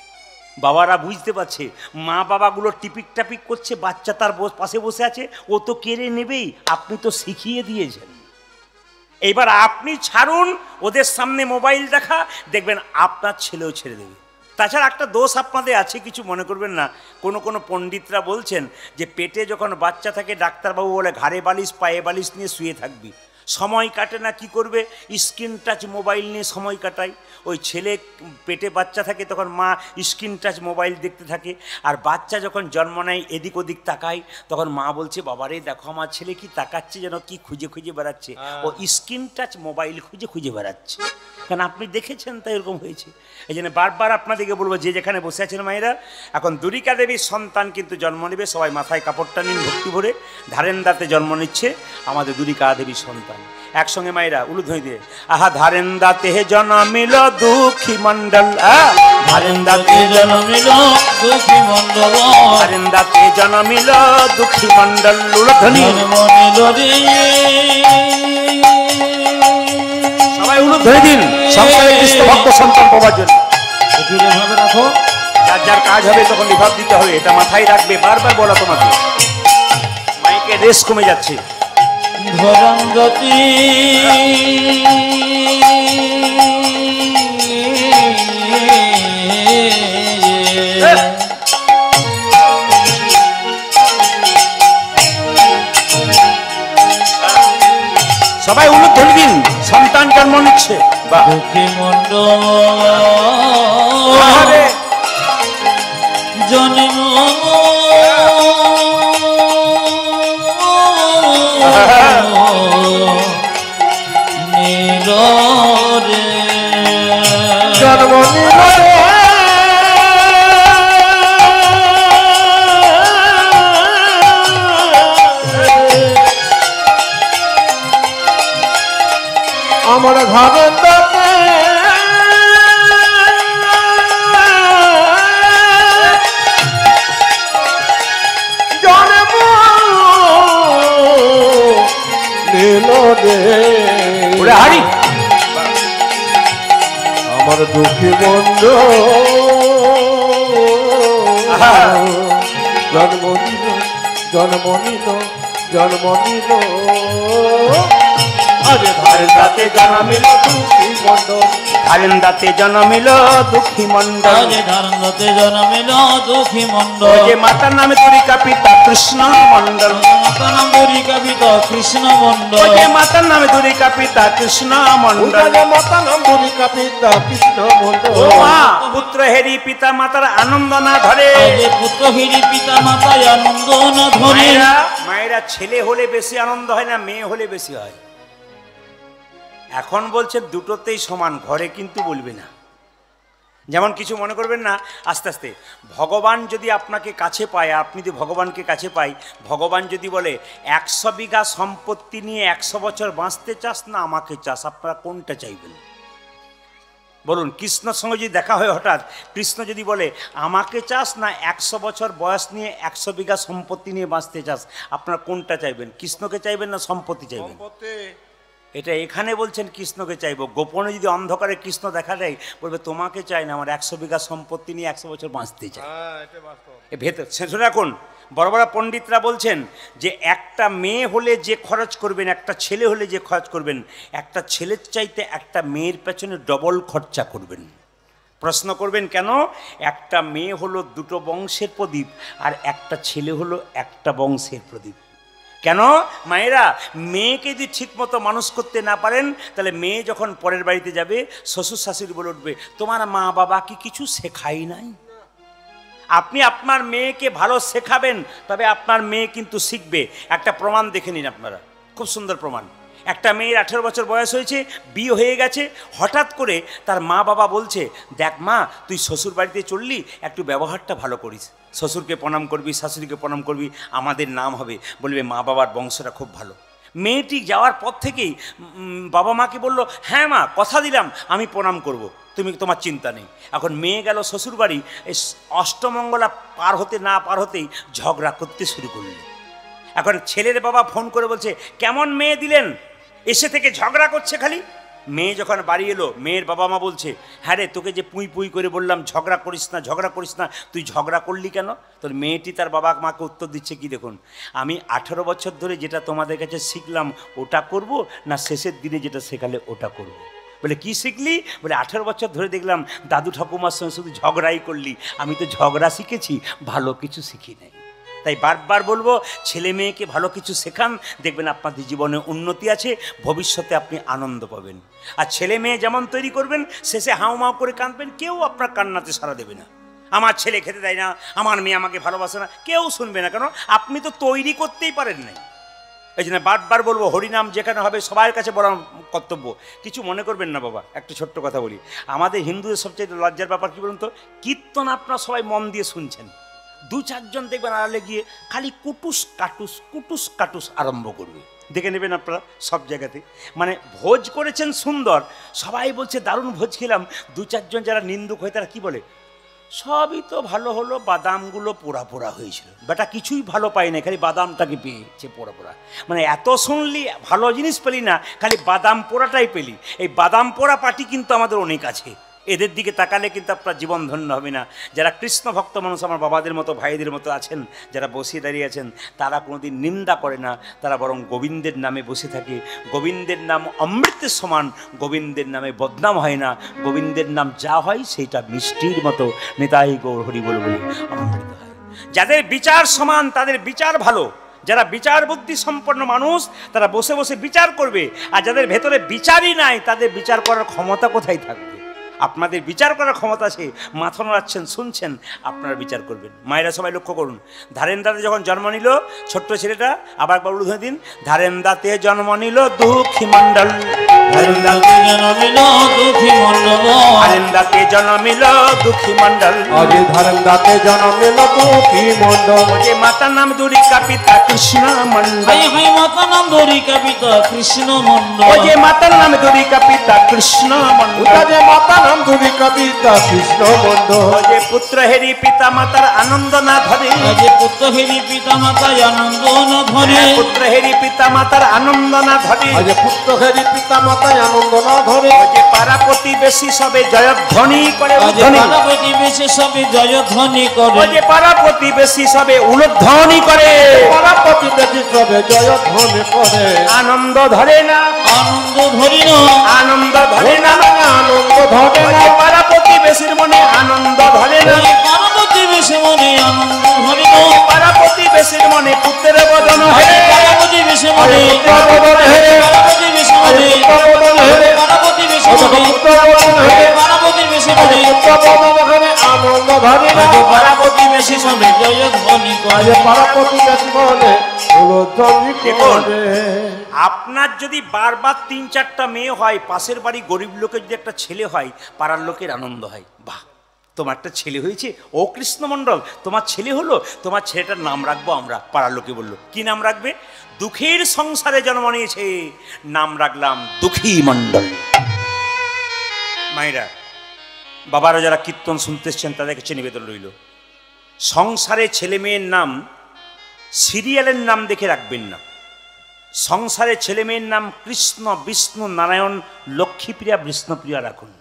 বাবারা বুঝতে পারছে, মা বাবাগুলো টিপিক টাপিক করছে, বাচ্চা তার পাশে বসে আছে, ও তো কেড়ে নেবেই, আপনি তো শিখিয়ে দিয়েছেন। এইবার আপনি ছাড়ুন ওদের সামনে মোবাইল দেখা, দেখবেন আপনার ছেলেও ছেড়ে দেবে। তাছাড়া একটা দোষ আপনাদের আছে, কিছু মনে করবেন না, কোনো পণ্ডিতরা বলছেন যে পেটে যখন বাচ্চা থাকে, ডাক্তারবাবু বলে ঘাড়ে বালিশ পায়ে বালিশ নিয়ে শুয়ে থাকবি, সময় কাটে না, কি করবে? স্ক্রিন টাচ মোবাইল নিয়ে সময় কাটায়। ওই ছেলে পেটে বাচ্চা থাকে তখন মা স্ক্রিন টাচ মোবাইল দেখতে থাকে, আর বাচ্চা যখন জন্ম নেয় এদিক ওদিক তাকায়, তখন মা বলছে, বাবারে দেখো আমার ছেলে কি তাকাচ্ছে, যেন কি খুঁজে খুঁজে বেড়াচ্ছে, ও স্ক্রিন টাচ মোবাইল খুঁজে খুঁজে বেড়াচ্ছে। কারণ আপনি দেখেছেন তাই এরকম হয়েছে। এই জন্য বারবার আপনাদেরকে বলবো, যে যেখানে বসে আছেন মায়েরা, এখন দুরিকা দেবীর সন্তান কিন্তু জন্ম নেবে। সবাই মাথায় কাপড়টা নিন ভক্তি ভরে। ধারেন্দাতে জন্ম নিচ্ছে আমাদের দুরিকা দেবীর সন্তান। একসঙ্গে মায়েরা উলুধ্বনি দিয়ে, আহা ধারেন্দাতে জন্মিল দুঃখী মণ্ডল, ধারেন্দাতে জন্মিল দুঃখী মণ্ডল, ধারেন্দাতে জন্মিল দুঃখী মণ্ডল। উলুধ্বনি। দিন সংসারে কৃষ্ণ ভক্ত সন্তান পাওয়ার জন্য। একটু ভাবে রাখো, যার যার কাজ হবে তখন রিভাব দিতে হবে, এটা মাথায় রাখবে, বারবার বলা তোমাকে। মাইকে রেস কমে যাচ্ছে। ধরঙ্গতি সবাই উলুধ্বনি দিন, সন্তান জন্ম নিচ্ছে। দুঃখী মন্ডল জন্ম নীল রে জন্ম নিল আমার ঘরের দাতে জন্ম নিল রে ওরে হারি আমার দুঃখী বন্ধু জন্ম নিল জন্ম নিল জন্ম নিল আরে ধারে দাতে জন্মিল দুঃখী মন্ডল ধারেন দাতে জন্মিল দুঃখী মন্ডল। যে ধারণতে জন্মিল দুঃখী মন্ডল, যে মাতার নামে তরিকা পিতা কৃষ্ণ মন্ডল। মাতা নাম দরিকা পিতা কৃষ্ণ মন্ডল, যে মাতার নামে তরিকা পিতা কৃষ্ণ মন্ডল। মাতা নাম দুরিকা পিতা কৃষ্ণ মন্ডল। ও মা পুত্র হেরি পিতা মাতার আনন্দ না ধরে। যে পুত্র হিরি পিতা মাতায় আনন্দ না ধরে। মায়েরা মায়েরা ছেলে হলে বেশি আনন্দ হয় না মেয়ে হলে বেশি হয়? এখন বলছে দুটোতেই সমান, ঘরে কিন্তু বলবে না। যেমন কিছু মনে করবেন না, আস্তে আস্তে ভগবান যদি আপনাকে কাছে পায়, আপনি যদি ভগবানকে কাছে পাই, ভগবান যদি বলে 100 বিঘা সম্পত্তি নিয়ে 100 বছর বাঁচতে চাস না আমাকে চাস, আপনারা কোনটা চাইবেন বলুন? কৃষ্ণর সঙ্গে যদি দেখা হয় হঠাৎ, কৃষ্ণ যদি বলে আমাকে চাস না 100 বছর বয়স নিয়ে 100 বিঘা সম্পত্তি নিয়ে বাঁচতে চাস, আপনারা কোনটা চাইবেন? কৃষ্ণকে চাইবেন না সম্পত্তি চাইবেন? এটা এখানে বলছেন কৃষ্ণকে চাইবো, গোপনে যদি অন্ধকারে কৃষ্ণ দেখা যায় বলবে তোমাকে চাই না, আমার 100 বিঘা সম্পত্তি নিয়ে 100 বছর বাঁচতে চাই। এ ভেতর শেষে রাখুন। বড় বড় পণ্ডিতরা বলছেন যে একটা মেয়ে হলে যে খরচ করবেন, একটা ছেলে হলে যে খরচ করবেন, একটা ছেলের চাইতে একটা মেয়ের পেছনে ডবল খরচা করবেন। প্রশ্ন করবেন কেন? একটা মেয়ে হলো দুটো বংশের প্রদীপ, আর একটা ছেলে হলো একটা বংশের প্রদীপ। কেন? মায়েরা মেয়েকে যদি ঠিক মতো মানুষ করতে না পারেন, তাহলে মেয়ে যখন পরের বাড়িতে যাবে শ্বশুর শাশুড়ি বলে উঠবে তোমার মা বাবা কি কিছু শেখাই নাই? আপনি আপনার মেয়েকে ভালো শেখাবেন, তবে আপনার মেয়ে কিন্তু শিখবে। একটা প্রমাণ দেখে নিন আপনারা, খুব সুন্দর প্রমাণ। একটা মেয়ের 18 বছর বয়স হয়েছে, বিয়ে হয়ে গেছে, হঠাৎ করে তার মা বাবা বলছে দেখ মা তুই শ্বশুর বাড়িতে চললি, একটু ব্যবহারটা ভালো করিস, শ্বশুরকে প্রণাম করবি, শাশুড়িকে প্রণাম করবি, আমাদের নাম হবে, বলবে মা বাবার বংশটা খুব ভালো। মেয়েটি যাওয়ার পর থেকেই বাবা মাকে বলল হ্যাঁ মা কথা দিলাম আমি প্রণাম করব, তুমি তোমার চিন্তা নেই। এখন মেয়ে গেল শ্বশুরবাড়ি, এই অষ্টমঙ্গলা পার হতেই ঝগড়া করতে শুরু করল। এখন ছেলের বাবা ফোন করে বলছে কেমন মেয়ে দিলেন, এসে থেকে ঝগড়া করছে খালি। মেয়ে যখন বাড়ি এলো, মেয়ের বাবা মা বলছে হ্যাঁ রে তোকে যে পুঁই পুঁই করে বললাম ঝগড়া করিস না, তুই ঝগড়া করলি কেন? তোর মেয়েটি তার বাবা মাকে উত্তর দিচ্ছে কি দেখুন, আমি 18 বছর ধরে যেটা তোমাদের কাছে শিখলাম ওটা করব না শেষের দিনে যেটা শেখালে ওটা করব? বলে কি শিখলি? বলে 18 বছর ধরে দেখলাম দাদু ঠাকুমার সঙ্গে শুধু ঝগড়াই করলি, আমি তো ঝগড়া শিখেছি, ভালো কিছু শিখি নাই। তাই বারবার বলবো ছেলে মেয়েকে ভালো কিছু শেখান, দেখবেন আপনাদের জীবনে উন্নতি আছে, ভবিষ্যতে আপনি আনন্দ পাবেন। আর ছেলে মেয়ে যেমন তৈরি করবেন, শেষে হাউমাউ করে কাঁদবেন, কেউ আপনার কান্নাতে সাড়া দেবে না। আমার ছেলে খেতে দেয় না, আমার মেয়ে আমাকে ভালোবাসে না, কেউ শুনবে না, কেন আপনি তো তৈরি করতেই পারেন নাই। এই জন্য বারবার বলবো হরিনাম যেখানে হবে সবার কাছে বড় কর্তব্য। কিছু মনে করবেন না বাবা, একটা ছোট্ট কথা বলি, আমাদের হিন্দুদের সবচেয়ে লজ্জার ব্যাপার কি বলুন তো, কীর্তন আপনারা সবাই মন দিয়ে শুনছেন, 2-4 দেখবেন আড়ালে গিয়ে খালি কুটুস কাটুস আরম্ভ করবে, দেখে নেবেন আপনারা সব জায়গাতে। মানে ভোজ করেছেন সুন্দর, সবাই বলছে দারুণ ভোজ খেলাম, 2-4 যারা নিন্দুক হয় তারা কি বলে, সবই তো ভালো হলো, বাদামগুলো পোড়া পোড়া হয়েছিল। বেটা কিছুই ভালো পাই না, খালি বাদামটাকে পেয়েছে পোড়া পোড়া। মানে এত শুনলি, ভালো জিনিস পেলি না, খালি বাদাম পোড়াটাই পেলি। এই বাদাম পোড়া পার্টি কিন্তু আমাদের অনেক আছে, এদের দিকে তাকালে কিন্তু আপনার জীবন ধন্য হবে না। যারা কৃষ্ণ ভক্ত মানুষ, আমার বাবাদের মতো ভাইদের মতো আছেন, যারা বসে দাঁড়িয়ে আছেন, তারা কোনোদিন নিন্দা করে না, তারা বরং গোবিন্দের নামে বসে থাকে। গোবিন্দের নাম অমৃতের সমান, গোবিন্দের নামে বদনাম হয় না। গোবিন্দের নাম যা হয় সেইটা মিষ্টির মতো, নেতাই গৌর হরি বল বলে অমৃত হয়। যাদের বিচার সমান তাদের বিচার ভালো, যারা বিচার বুদ্ধি সম্পন্ন মানুষ তারা বসে বসে বিচার করবে। আর যাদের ভেতরে বিচারই নাই তাদের বিচার করার ক্ষমতা কোথায় থাকবে? আপনাদের বিচার করার ক্ষমতা আছে, মাথা নাড়াচ্ছেন, শুনছেন, আপনারা বিচার করবেন। মায়েরা সবাই লক্ষ্য করুন, ধারেন্দাতে যখন জন্ম নিল ছোট্ট ছেলেটা, আবার একবার উল্লেখ দিন, ধারেন্দাতে জন্ম নিল দুঃখী মণ্ডল, ধারেন্দাতে জন্মিল দুঃখী মণ্ডল, ধারেন্দাতে জন্মিল দুঃখী মণ্ডল, আরে ধারেন্দাতে জন্মিল দুঃখী মণ্ডল। যে মাতার নাম দুরিকা পিতা কৃষ্ণ মণ্ডল, হাই হাই মাতা নাম দরিকা পিতা কৃষ্ণ মণ্ডল, ও যে মাতার নাম দুরিকা পিতা কৃষ্ণ মণ্ডল, যে মাতা নাম দুরিকা পিতা কৃষ্ণ মণ্ডল। ও যে পুত্র হেরি পিতা মাতার আনন্দ না ধরে, যে পুত্র হেরি পিতা মাতা আনন্দ না ধরে, পুত্র হেরি পিতা মাতার আনন্দ না ধরে, আজ পুত্র হেরি পিতা মাতায় আনন্দ না ধরে, যে পাড়া প্রতিবেশী সবে জয়ধ্বনি করে, যে পাড়া প্রতিবেশী সবে জয়ধ্বনি ও করে, যে পাড়া প্রতিবেশী সবে উলধ্বনি করে, পাড়া প্রতিবেশী সবে জয়ধ্বনি করে। আনন্দ ধরে না, আনন্দ ধরি না, আনন্দ ধরে না, আনন্দ ধরে ও না, যে পাড়া প্রতিবেশীর মনে আনন্দ ধরে না, পাড়া প্রতিবেশী মনে আনন্দ ধরি না, পাড়া প্রতিবেশীর মনে পুত্রের বদন হয়, পাড়া প্রতিবেশী মনে, পুত্র বদন হে, পাড়া প্রতিবেশী মনে, পুত্র বদন হে, পাড়া প্রতিবেশী মনে, পুত্র বদন হে, পাড়া প্রতিবেশী মনে, পুত্র বদন হে, আনন্দ ধরে না, পাড়া প্রতিবেশী মনে জয়ধ্বনি আজ করে। পাড়া প্রতিবেশী মনে উলধ্বনি করে। আপনার যদি বারবার ৩-৪টা মেয়ে হয়, পাশের বাড়ি গরিব লোকের যদি একটা ছেলে হয়, পাড়ার লোকের আনন্দ হয়, বাহ তোমার একটা ছেলে হয়েছে, ও কৃষ্ণমণ্ডল তোমার ছেলে হলো, তোমার ছেলেটার নাম রাখবো আমরা। পাড়ার লোকে বললো কি নাম রাখবে? দুঃখের সংসারে জন্ম নিয়েছে, নাম রাখলাম দুঃখী মণ্ডল। মায়েরা বাবারা যারা কীর্তন শুনতে এসছেন তাদের কাছে নিবেদন রইল, সংসারে ছেলে মেয়ের নাম সিরিয়ালের নাম দেখে রাখবেন না। সংসারে ছেলে মেয়ের নাম কৃষ্ণ, বিষ্ণু, নারায়ণ, লক্ষ্মীপ্রিয়া, বিষ্ণুপ্রিয়া রাখুন।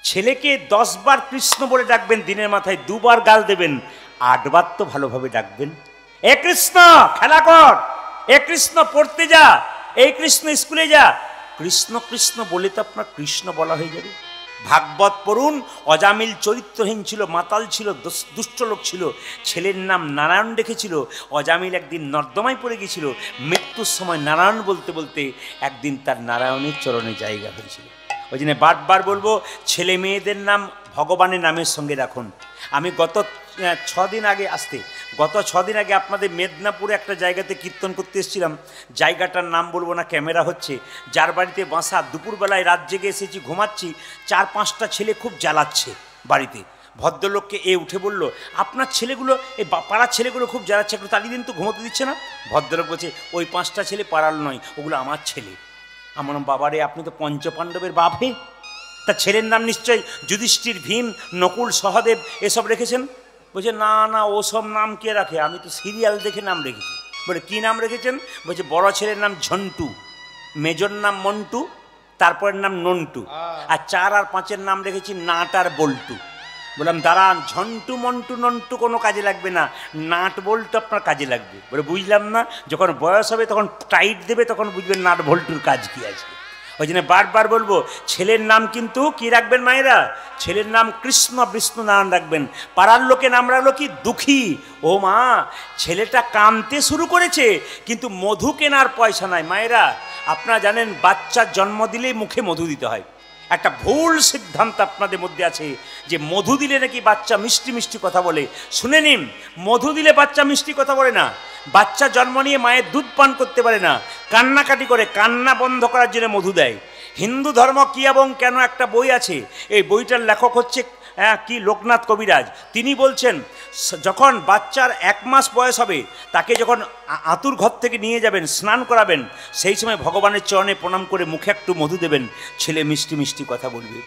ছেলেকে 10 বার কৃষ্ণ বলে ডাকবেন, দিনের মাথায় 2 বার গাল দেবেন, 8 বার তো ভালোভাবে ডাকবেন। এ কৃষ্ণ খেলা কর, এ কৃষ্ণ পড়তে যা, এই কৃষ্ণ স্কুলে যা। কৃষ্ণ কৃষ্ণ বলে তো আপনার কৃষ্ণ বলা হয়ে যাবে। ভাগবত পড়ুন, অজামিল চরিত্রহীন ছিল, মাতাল ছিল, দুষ্ট লোক ছিল, ছেলের নাম নারায়ণ রেখেছিল। অজামিল একদিন নর্দমায় পড়ে গিয়েছিল, মৃত্যুর সময় নারায়ণ বলতে বলতে একদিন তার নারায়ণের চরণে জায়গা হয়েছিল। ওই জন্য বারবার বলবো, ছেলে মেয়েদের নাম ভগবানের নামের সঙ্গে রাখুন। আমি গত 6 দিন আগে আপনাদের মেদিনীপুরে একটা জায়গাতে কীর্তন করতে এসেছিলাম, জায়গাটার নাম বলবো না, ক্যামেরা হচ্ছে। যার বাড়িতে বাসা, দুপুরবেলায় রাত জেগে এসেছি, ঘুমাচ্ছি, 4-5টা ছেলে খুব জ্বালাচ্ছে বাড়িতে। ভদ্রলোককে উঠে বলল, আপনার ছেলেগুলো, এই পাড়ার ছেলেগুলো খুব জ্বালাচ্ছে, একটু তাড়িয়ে দিন তো, ঘুমোতে দিচ্ছে না। ভদ্রলোক বলছে, ওই 5টা ছেলে পাড়ার নয়, ওগুলো আমার ছেলে। আমার বাবারে, আপনি তো পঞ্চপাণ্ডবের বাপ হে, তার ছেলের নাম নিশ্চয়ই যুধিষ্ঠির, ভীম, নকুল, সহদেব এসব রেখেছেন। বলছে না না, ওসব নাম কে রাখে, আমি তো সিরিয়াল দেখে নাম রেখেছি। বলে কি নাম রেখেছেন? বলছে বড় ছেলের নাম ঝন্টু, মেজর নাম মন্টু, তারপরের নাম নন্টু, আর 4 আর 5-এর নাম রেখেছি নাট আর বল্টু। বললাম দাঁড়ান, ঝন্টু মন্টু নন্টু কোনো কাজে লাগবে না, নাট বল্টু আপনার কাজে লাগবে। বলে বুঝলাম না, যখন বয়স হবে তখন টাইট দেবে, তখন বুঝবেন নাট বল্টুর কাজ কি আছে। ওই জন্য বারবার বলবো, ছেলের নাম কিন্তু কি রাখবেন মায়েরা? ছেলের নাম কৃষ্ণ, বিষ্ণু, নারায়ণ রাখবেন। পাড়ার লোকে নাম রাখলো কি? দুঃখী। ও মা, ছেলেটা কাঁদতে শুরু করেছে কিন্তু মধু কেনার পয়সা নাই। মায়েরা আপনারা জানেন, বাচ্চার জন্ম দিলেই মুখে মধু দিতে হয়। একটা ভুল সিদ্ধান্ত আপনাদের মধ্যে আছে যে মধু দিলে নাকি বাচ্চা মিষ্টি মিষ্টি কথা বলে। শুনে নিন, মধু দিলে বাচ্চা মিষ্টি কথা বলে না। বাচ্চা জন্ম নিয়ে মায়ের দুধ পান করতে পারে না, কান্নাকাটি করে, কান্না বন্ধ করার জন্য মধু দেয়। হিন্দু ধর্ম কি এবং কেন একটা বই আছে, এই বইটার লেখক হচ্ছে কি লোকনাথ কবিরাজ। তিনি বলছেন, যখন বাচ্চার 1 মাস বয়স হবে, তাকে যখন আতুর ঘর থেকে নিয়ে যাবেন, স্নান করাবেন, সেই সময় ভগবানের চরণে প্রণাম করে মুখে একটু মধু দেবেন, ছেলে মিষ্টি মিষ্টি কথা বলবে।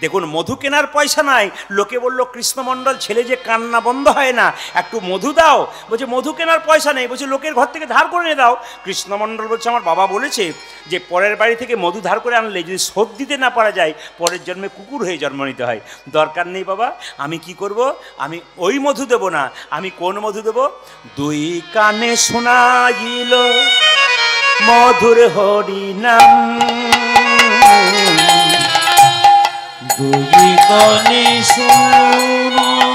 দেখুন মধু কেনার পয়সা নাই, লোকে বলল কৃষ্ণমণ্ডল ছেলে যে কান্না বন্ধ হয় না, একটু মধু দাও। বলছে মধু কেনার পয়সা নেই। বলছে লোকের ঘর থেকে ধার করে নিয়ে দাও। কৃষ্ণমণ্ডল বলছে আমার বাবা বলেছে যে পরের বাড়ি থেকে মধু ধার করে আনলে যদি শোধ দিতে না পারা যায় পরের জন্মে কুকুর হয়ে জন্ম নিতে হয়। দরকার নেই বাবা, আমি কি করব, আমি ওই মধু দেব না। আমি কোন মধু দেব? দুই কানে শোনাইল মধুর হরিনাম, দুই কানে শুনাইল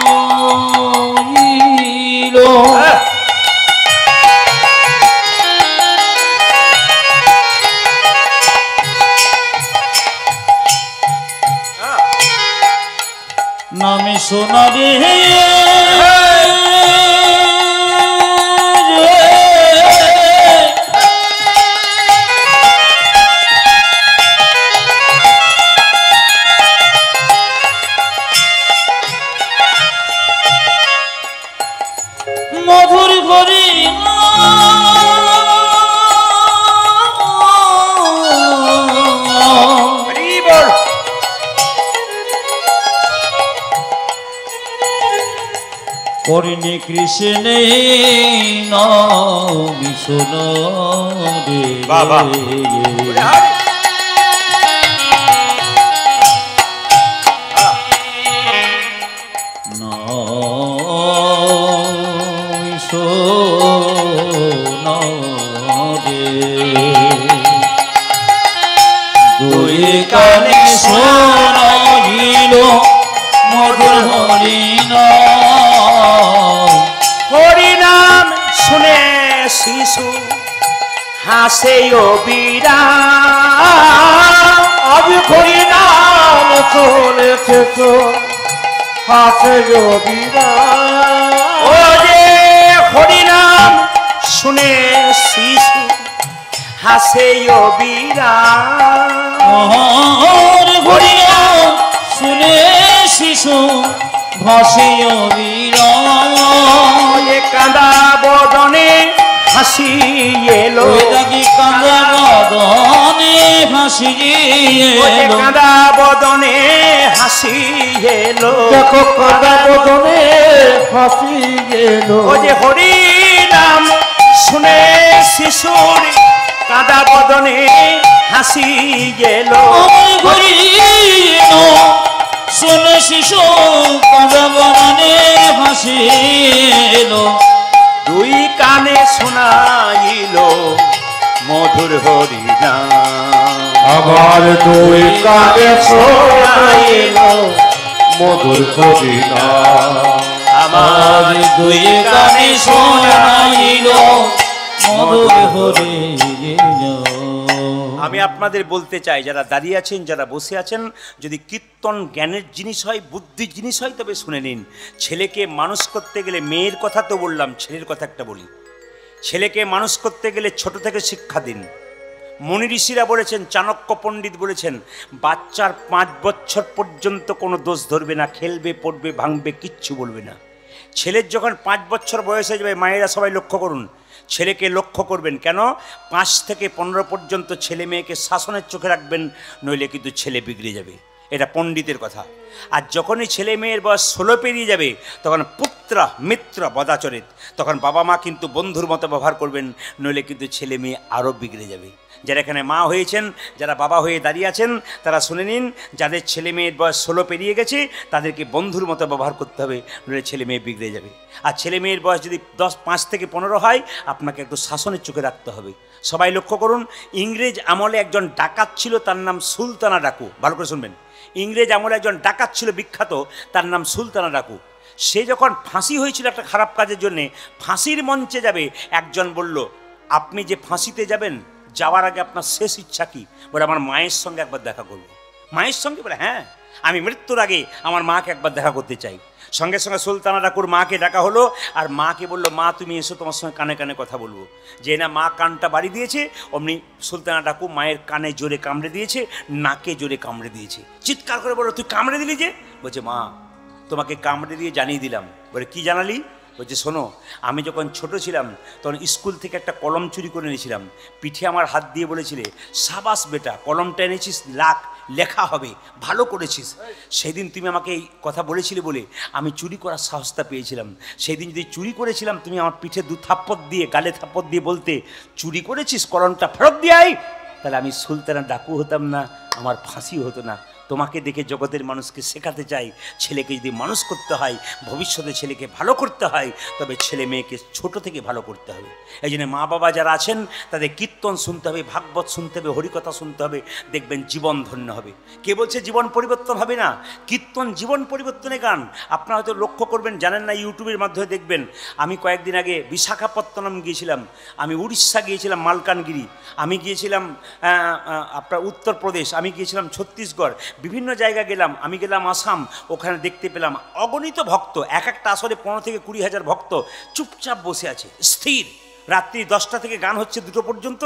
নামে সোনারে মধুর হরি করিনি কৃষ্ণে নামিশন রে বাবা দুই কানে শোনাইল মধুর হরিনাম, হরিনাম শুনে শিশু হাসে অবিরাম। আমি হরিনাম শুনেছে তো হাসে অবিরাম। ও যে হরিনাম শুনে শিশু হাসে অবিরাম। হরিনাম শুনে শিশু ভাসে অবিরাম। কাঁদা বদনে হাসি এলো, কাঁদা বদনে হাসি এলো, কাঁদা বদনে হাসি এলো। দেখো কাঁদা বদনে হাসি এলো। ও যে হরি নাম শুনে শিশুর কাঁদা বদনে হাসি এলো। হরি শুনে শিশু কাঁদা বদনে হাসি এলো। দুই কানে শোনাইল মধুর হরিনাম। আমার দুই কানে শোনাইল মধুর হরিনাম। আমার দুই কানে শোনাইল মধুর হরিনাম। আমি আপনাদের বলতে চাই, যারা দাঁড়িয়ে আছেন, যারা বসে আছেন, যদি কীর্তন জ্ঞানের জিনিস হয়, বুদ্ধির জিনিস হয়, তবে শুনে নিন। ছেলেকে মানুষ করতে গেলে, মেয়ের কথা তো বললাম, ছেলের কথা একটা বলি। ছেলেকে মানুষ করতে গেলে ছোট থেকে শিক্ষা দিন। মুনি ঋষিরা বলেছেন, চাণক্য পণ্ডিত বলেছেন, বাচ্চার 5 বছর পর্যন্ত কোনো দোষ ধরবে না, খেলবে, পড়বে, ভাঙবে, কিচ্ছু বলবে না। ছেলের যখন 5 বছর বয়স হয়ে যাবে, মায়েরা সবাই লক্ষ্য করুন, ছেলেকে লক্ষ্য করবেন। কেন? 5 থেকে 15 পর্যন্ত ছেলে মেয়েকে শাসনের চোখে রাখবেন, নইলে কিন্তু ছেলে বিগড়ে যাবে। এটা পণ্ডিতের কথা। আর যখনই ছেলে মেয়ের বয়স 16 পেরিয়ে যাবে, তখন পুত্র মিত্র বদাচরিত, তখন বাবা মা কিন্তু বন্ধুর মতো ব্যবহার করবেন, নইলে কিন্তু ছেলে মেয়ে আরও বিগড়ে যাবে। যারা এখানে মা হয়েছেন, যারা বাবা হয়ে দাঁড়িয়ে আছেন, তারা শুনে নিন, যাদের ছেলে মেয়ের বয়স 16 পেরিয়ে গেছে, তাদেরকে বন্ধুর মতো ব্যবহার করতে হবে, নইলে ছেলে মেয়ে বিগড়ে যাবে। আর ছেলে মেয়ের বয়স যদি 5 থেকে 15 হয়, আপনাকে একটু শাসনের চোখে রাখতে হবে। সবাই লক্ষ্য করুন, ইংরেজ আমলে একজন ডাকাত ছিল, তার নাম সুলতানা ডাকু। ভালো করে শুনবেন, ইংরেজ আমলে একজন ডাকাত ছিল বিখ্যাত, তার নাম সুলতানা ডাকু। সে যখন ফাঁসি হয়েছিল একটা খারাপ কাজের জন্যে, ফাঁসির মঞ্চে যাবে, একজন বলল, আপনি যে ফাঁসিতে যাবেন, যাওয়ার আগে আপনার শেষ ইচ্ছা কি? বলে, আমার মায়ের সঙ্গে একবার দেখা করব। মায়ের সঙ্গে? বলে, হ্যাঁ, আমি মৃত্যুর আগে আমার মাকে একবার দেখা করতে চাই। সঙ্গে সঙ্গে সুলতানা ডাকুর মাকে ডাকা হলো, আর মাকে বলল, মা তুমি এসো, তোমার সঙ্গে কানে কানে কথা বলবো। যে না মা কানটা বাড়ি দিয়েছে, অমনি সুলতানা ডাকু মায়ের কানে জোরে কামড়ে দিয়েছে, নাকে জোরে কামড়ে দিয়েছে। চিৎকার করে বলল, তুই কামড়ে দিলি যে? বলছে, মা তোমাকে কামড়ে দিয়ে জানিয়ে দিলাম। বলে, কি জানালি? বলছে শোনো, আমি যখন ছোট ছিলাম তখন স্কুল থেকে একটা কলম চুরি করে এনেছিলাম, পিঠে আমার হাত দিয়ে বলেছিলে সাবাস বেটা, কলমটা এনেছিস, লেখা হবে, ভালো করেছিস। সেদিন তুমি আমাকে এই কথা বলেছিলে বলে আমি চুরি করার সাহসটা পেয়েছিলাম। সেই দিন যদি চুরি করেছিলাম, তুমি আমার পিঠে 2 থাপ্পড় দিয়ে, গালে থাপ্পড় দিয়ে বলতে চুরি করেছিস, কলমটা ফেরত দিয়ে আয়, তাহলে আমি সুলতানা ডাকু হতাম না, আমার ফাঁসি হতো না। তোমাকে দেখে জগতের মানুষকে শেখাতে চাই, ছেলেকে যদি মানুষ করতে হয়, ভবিষ্যতে ছেলেকে ভালো করতে হয়, তবে ছেলে মেয়েকে ছোট থেকে ভালো করতে হবে। এই জন্য মা বাবা যারা আছেন তাদের কীর্তন শুনতে হবে, ভাগবত শুনতে হবে, হরিকথা শুনতে হবে, দেখবেন জীবন ধন্য হবে। কে বলছে জীবন পরিবর্তন হবে না? কীর্তন জীবন পরিবর্তনের গান। আপনারা হয়তো লক্ষ্য করবেন, জানেন না, ইউটিউবের মাধ্যমে দেখবেন। আমি কয়েকদিন আগে বিশাখাপত্তনম গিয়েছিলাম, আমি উড়িষ্যা গিয়েছিলাম, মালকানগিরি, আমি গিয়েছিলাম আপনার উত্তরপ্রদেশ, আমি গিয়েছিলাম ছত্তিশগড়, বিভিন্ন জায়গা গেলাম, আমি গেলাম আসাম। ওখানে দেখতে পেলাম অগণিত ভক্ত, এক একটা আসরে 15 থেকে 20 হাজার ভক্ত চুপচাপ বসে আছে, স্থির। রাত্রি 10টা থেকে গান হচ্ছে 2টো পর্যন্ত,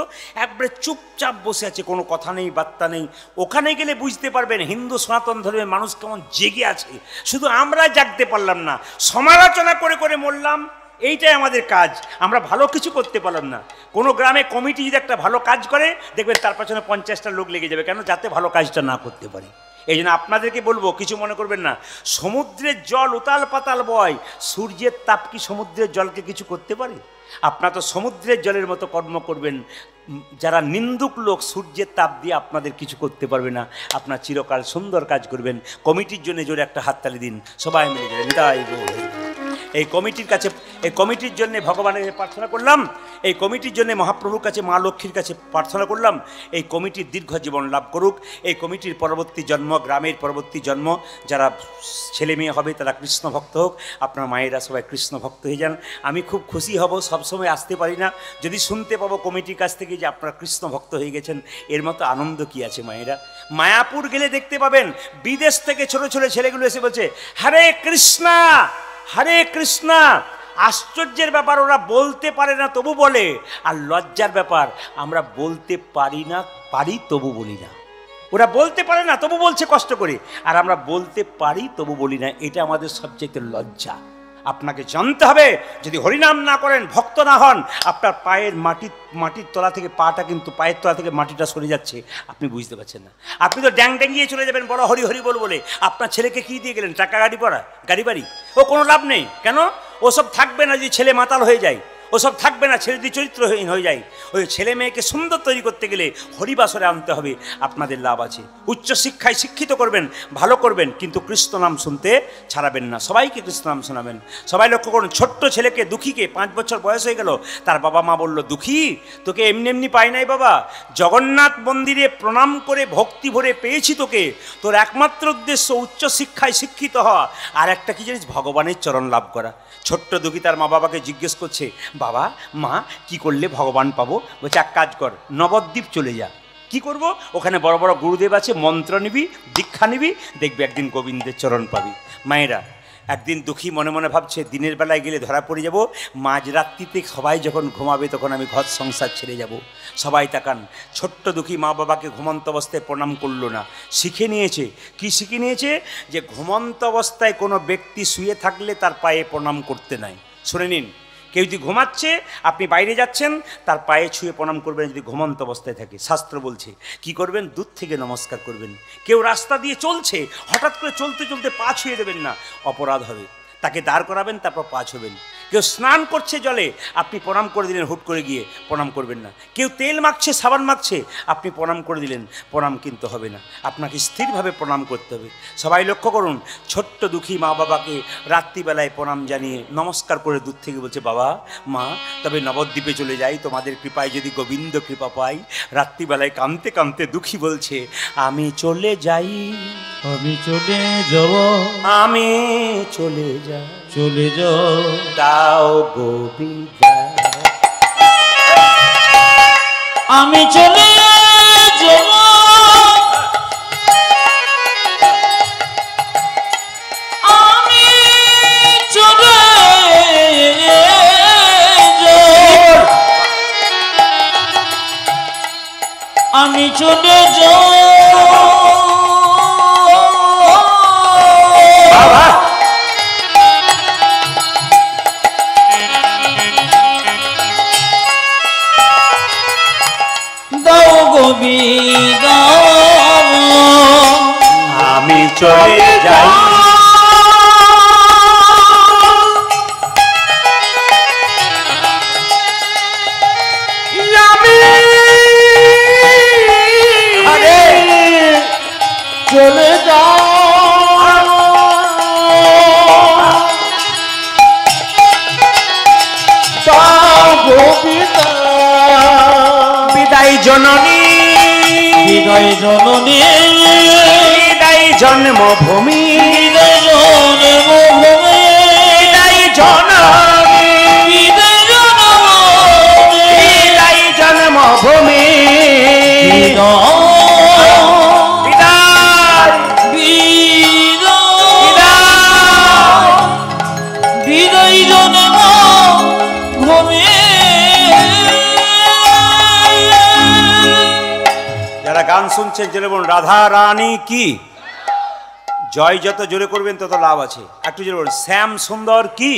একবারে চুপচাপ বসে আছে, কোনো কথা নেই, বার্তা নেই। ওখানে গেলে বুঝতে পারবেন হিন্দু সনাতন ধর্মের মানুষ কেমন জেগে আছে। শুধু আমরা জাগতে পারলাম না, সমালোচনা করে করে মরলাম। এইটাই আমাদের কাজ, আমরা ভালো কিছু করতে পারলাম না। কোনো গ্রামে কমিটি যদি একটা ভালো কাজ করে, দেখবেন তার পেছনে 50টা লোক লেগে যাবে, কেন? যাতে ভালো কাজটা না করতে পারে। এই জন্য আপনাদেরকে বলবো, কিছু মনে করবেন না। সমুদ্রের জল উতাল পাতাল বয়, সূর্যের তাপ কি সমুদ্রের জলকে কিছু করতে পারে? আপনারা তো সমুদ্রের জলের মতো কর্ম করবেন। যারা নিন্দুক লোক সূর্যের তাপ দিয়ে আপনাদের কিছু করতে পারবে না। আপনার চিরকাল সুন্দর কাজ করবেন। কমিটির জন্য জোরে একটা হাততালি দিন সবাই মিলে। এই কমিটির কাছে, এই কমিটির জন্য ভগবানের প্রার্থনা করলাম, এই কমিটির জন্য মহাপ্রভুর কাছে, মা লক্ষ্মীর কাছে প্রার্থনা করলাম, এই কমিটির দীর্ঘ জীবন লাভ করুক। এই কমিটির পরবর্তী জন্ম, গ্রামের পরবর্তী জন্ম, যারা ছেলে মেয়ে হবে তারা কৃষ্ণ ভক্ত হোক। আপনার মায়েরা সবাই কৃষ্ণ ভক্ত হয়ে যান। আমি খুব খুশি হব, সবসময় আসতে পারি না, যদি শুনতে পাবো কমিটির কাছ থেকে যে আপনারা কৃষ্ণ ভক্ত হয়ে গেছেন, এর মতো আনন্দ কি আছে মায়েরা? মায়াপুর গেলে দেখতে পাবেন বিদেশ থেকে ছোট ছোট ছেলেগুলো এসে বলছে হরে কৃষ্ণা, হরে কৃষ্ণা। আশ্চর্যের ব্যাপার, ওরা বলতে পারে না তবু বলে। আর লজ্জার ব্যাপার, আমরা বলতে পারি না, পারি তবু বলি না। ওরা বলতে পারে না তবু বলছে কষ্ট করে, আর আমরা বলতে পারি তবু বলি না। এটা আমাদের সবচেয়ে লজ্জা। আপনাকে জানতে হবে, যদি হরিনাম না করেন, ভক্ত না হন, আপনার পায়ের মাটির তলা থেকে পাটা কিন্তু, পায়ের তলা থেকে মাটিটা সরে যাচ্ছে, আপনি বুঝতে পারছেন না। আপনি তো ড্যাং ড্যাঙ্গিয়ে চলে যাবেন বড় হরি হরি বলে। আপনার ছেলেকে কি দিয়ে গেলেন? টাকা, গাড়ি বাড়ি? ও কোনো লাভ নেই। কেন? ওসব থাকবে না যদি ছেলে মাতাল হয়ে যায়, ওসব থাকবে না ছেলে দিয়ে চরিত্রহীন হয়ে যায়। ওই ছেলে মেয়েকে সুন্দর তৈরি করতে গেলে হরিবাসরে আনতে হবে, আপনাদের লাভ আছে। উচ্চ শিক্ষায় শিক্ষিত করবেন, ভালো করবেন, কিন্তু কৃষ্ণ নাম শুনতে ছাড়াবেন না। সবাইকে কৃষ্ণ নাম শোনাবেন। সবাই লক্ষ্য করুন, ছোট্ট ছেলেকে, দুঃখীকে, 5 বছর বয়স হয়ে গেল, তার বাবা মা বলল, দুঃখী তোকে এমনি এমনি পাই নাই বাবা, জগন্নাথ মন্দিরে প্রণাম করে ভক্তি ভরে পেয়েছি তোকে। তোর একমাত্র উদ্দেশ্য উচ্চ শিক্ষায় শিক্ষিত হওয়া, আর একটা কি জানিস? ভগবানের চরণ লাভ করা। ছোট্ট দুঃখী তার মা বাবাকে জিজ্ঞেস করছে, বাবা মা কি করলে ভগবান পাবো? বলছে এক কাজ কর, নবদ্বীপ চলে যা। কি করব? ওখানে বড় বড় গুরুদেব আছে, মন্ত্র নিবি, দীক্ষা নিবি, দেখবি একদিন গোবিন্দের চরণ পাবি। মায়েরা, একদিন দুঃখী মনে মনে ভাবছে, দিনের বেলায় গেলে ধরা পড়ে যাব, মাঝরাত্রিতে সবাই যখন ঘুমাবে তখন আমি ঘর সংসার ছেড়ে যাব। সবাই তাকান, ছোট্ট দুঃখী মা বাবাকে ঘুমন্ত অবস্থায় প্রণাম করলো না, শিখে নিয়েছে। কি শিখে নিয়েছে? যে ঘুমন্ত অবস্থায় কোনো ব্যক্তি শুয়ে থাকলে তার পায়ে প্রণাম করতে নাই। শুনে নিন, কেউ যদি ঘুমাচ্ছে, আপনি বাইরে যাচ্ছেন, তার পায়ে ছুঁয়ে প্রণাম করবেন যদি ঘুমন্ত অবস্থায় থাকে। শাস্ত্র বলছে কি করবেন? দূর থেকে নমস্কার করবেন। কেউ রাস্তা দিয়ে চলছে, হঠাৎ করে চলতে চলতে পা ছুঁয়ে দেবেন না, অপরাধ হবে। তাকে দাঁড় করাবেন, তারপর পা ছুঁবেন। কেউ স্নান করছে জলে, আপনি প্রণাম করে দিলেন, হুট করে গিয়ে প্রণাম করবেন না। কেউ তেল মাখছে, সাবান মাখছে, আপনি প্রণাম করে দিলেন, প্রণাম কিন্তু হবে না। আপনাকে স্থিরভাবে প্রণাম করতে হবে। সবাই লক্ষ্য করুন, ছোট্ট দুঃখী মা বাবাকে রাত্রিবেলায় প্রণাম জানিয়ে নমস্কার করে দূর থেকে বলছে, বাবা মা তবে নবদ্বীপে চলে যাই, তোমাদের কৃপায় যদি গোবিন্দ কৃপা পাই। রাত্রিবেলায় কাঁদতে কাঁদতে দুঃখী বলছে, আমি চলে যাই, আমি চলে যাব, আমি চলে যাই, চলে যাও দাও গোবিন্দ, আমি চলে যাব, আমি চলে যাব, আমি চলে যাব। বিদায় আমি চলে যাই চলে যাও বিদায় জননী বিদায় জননী বিদায় জন্মভূমি বিদায় জন্মভূমি বিদায় জননী বিদায় জন্মভূমি বিদায় জন্মভূমি বিদায় জন্মভূমি। যারা গান শুনছেন জোরে বলুন রাধা রানী কি জয়। যত জোরে করবেন তত লাভ আছে। একটু জোরে বলুন শ্যাম সুন্দর কি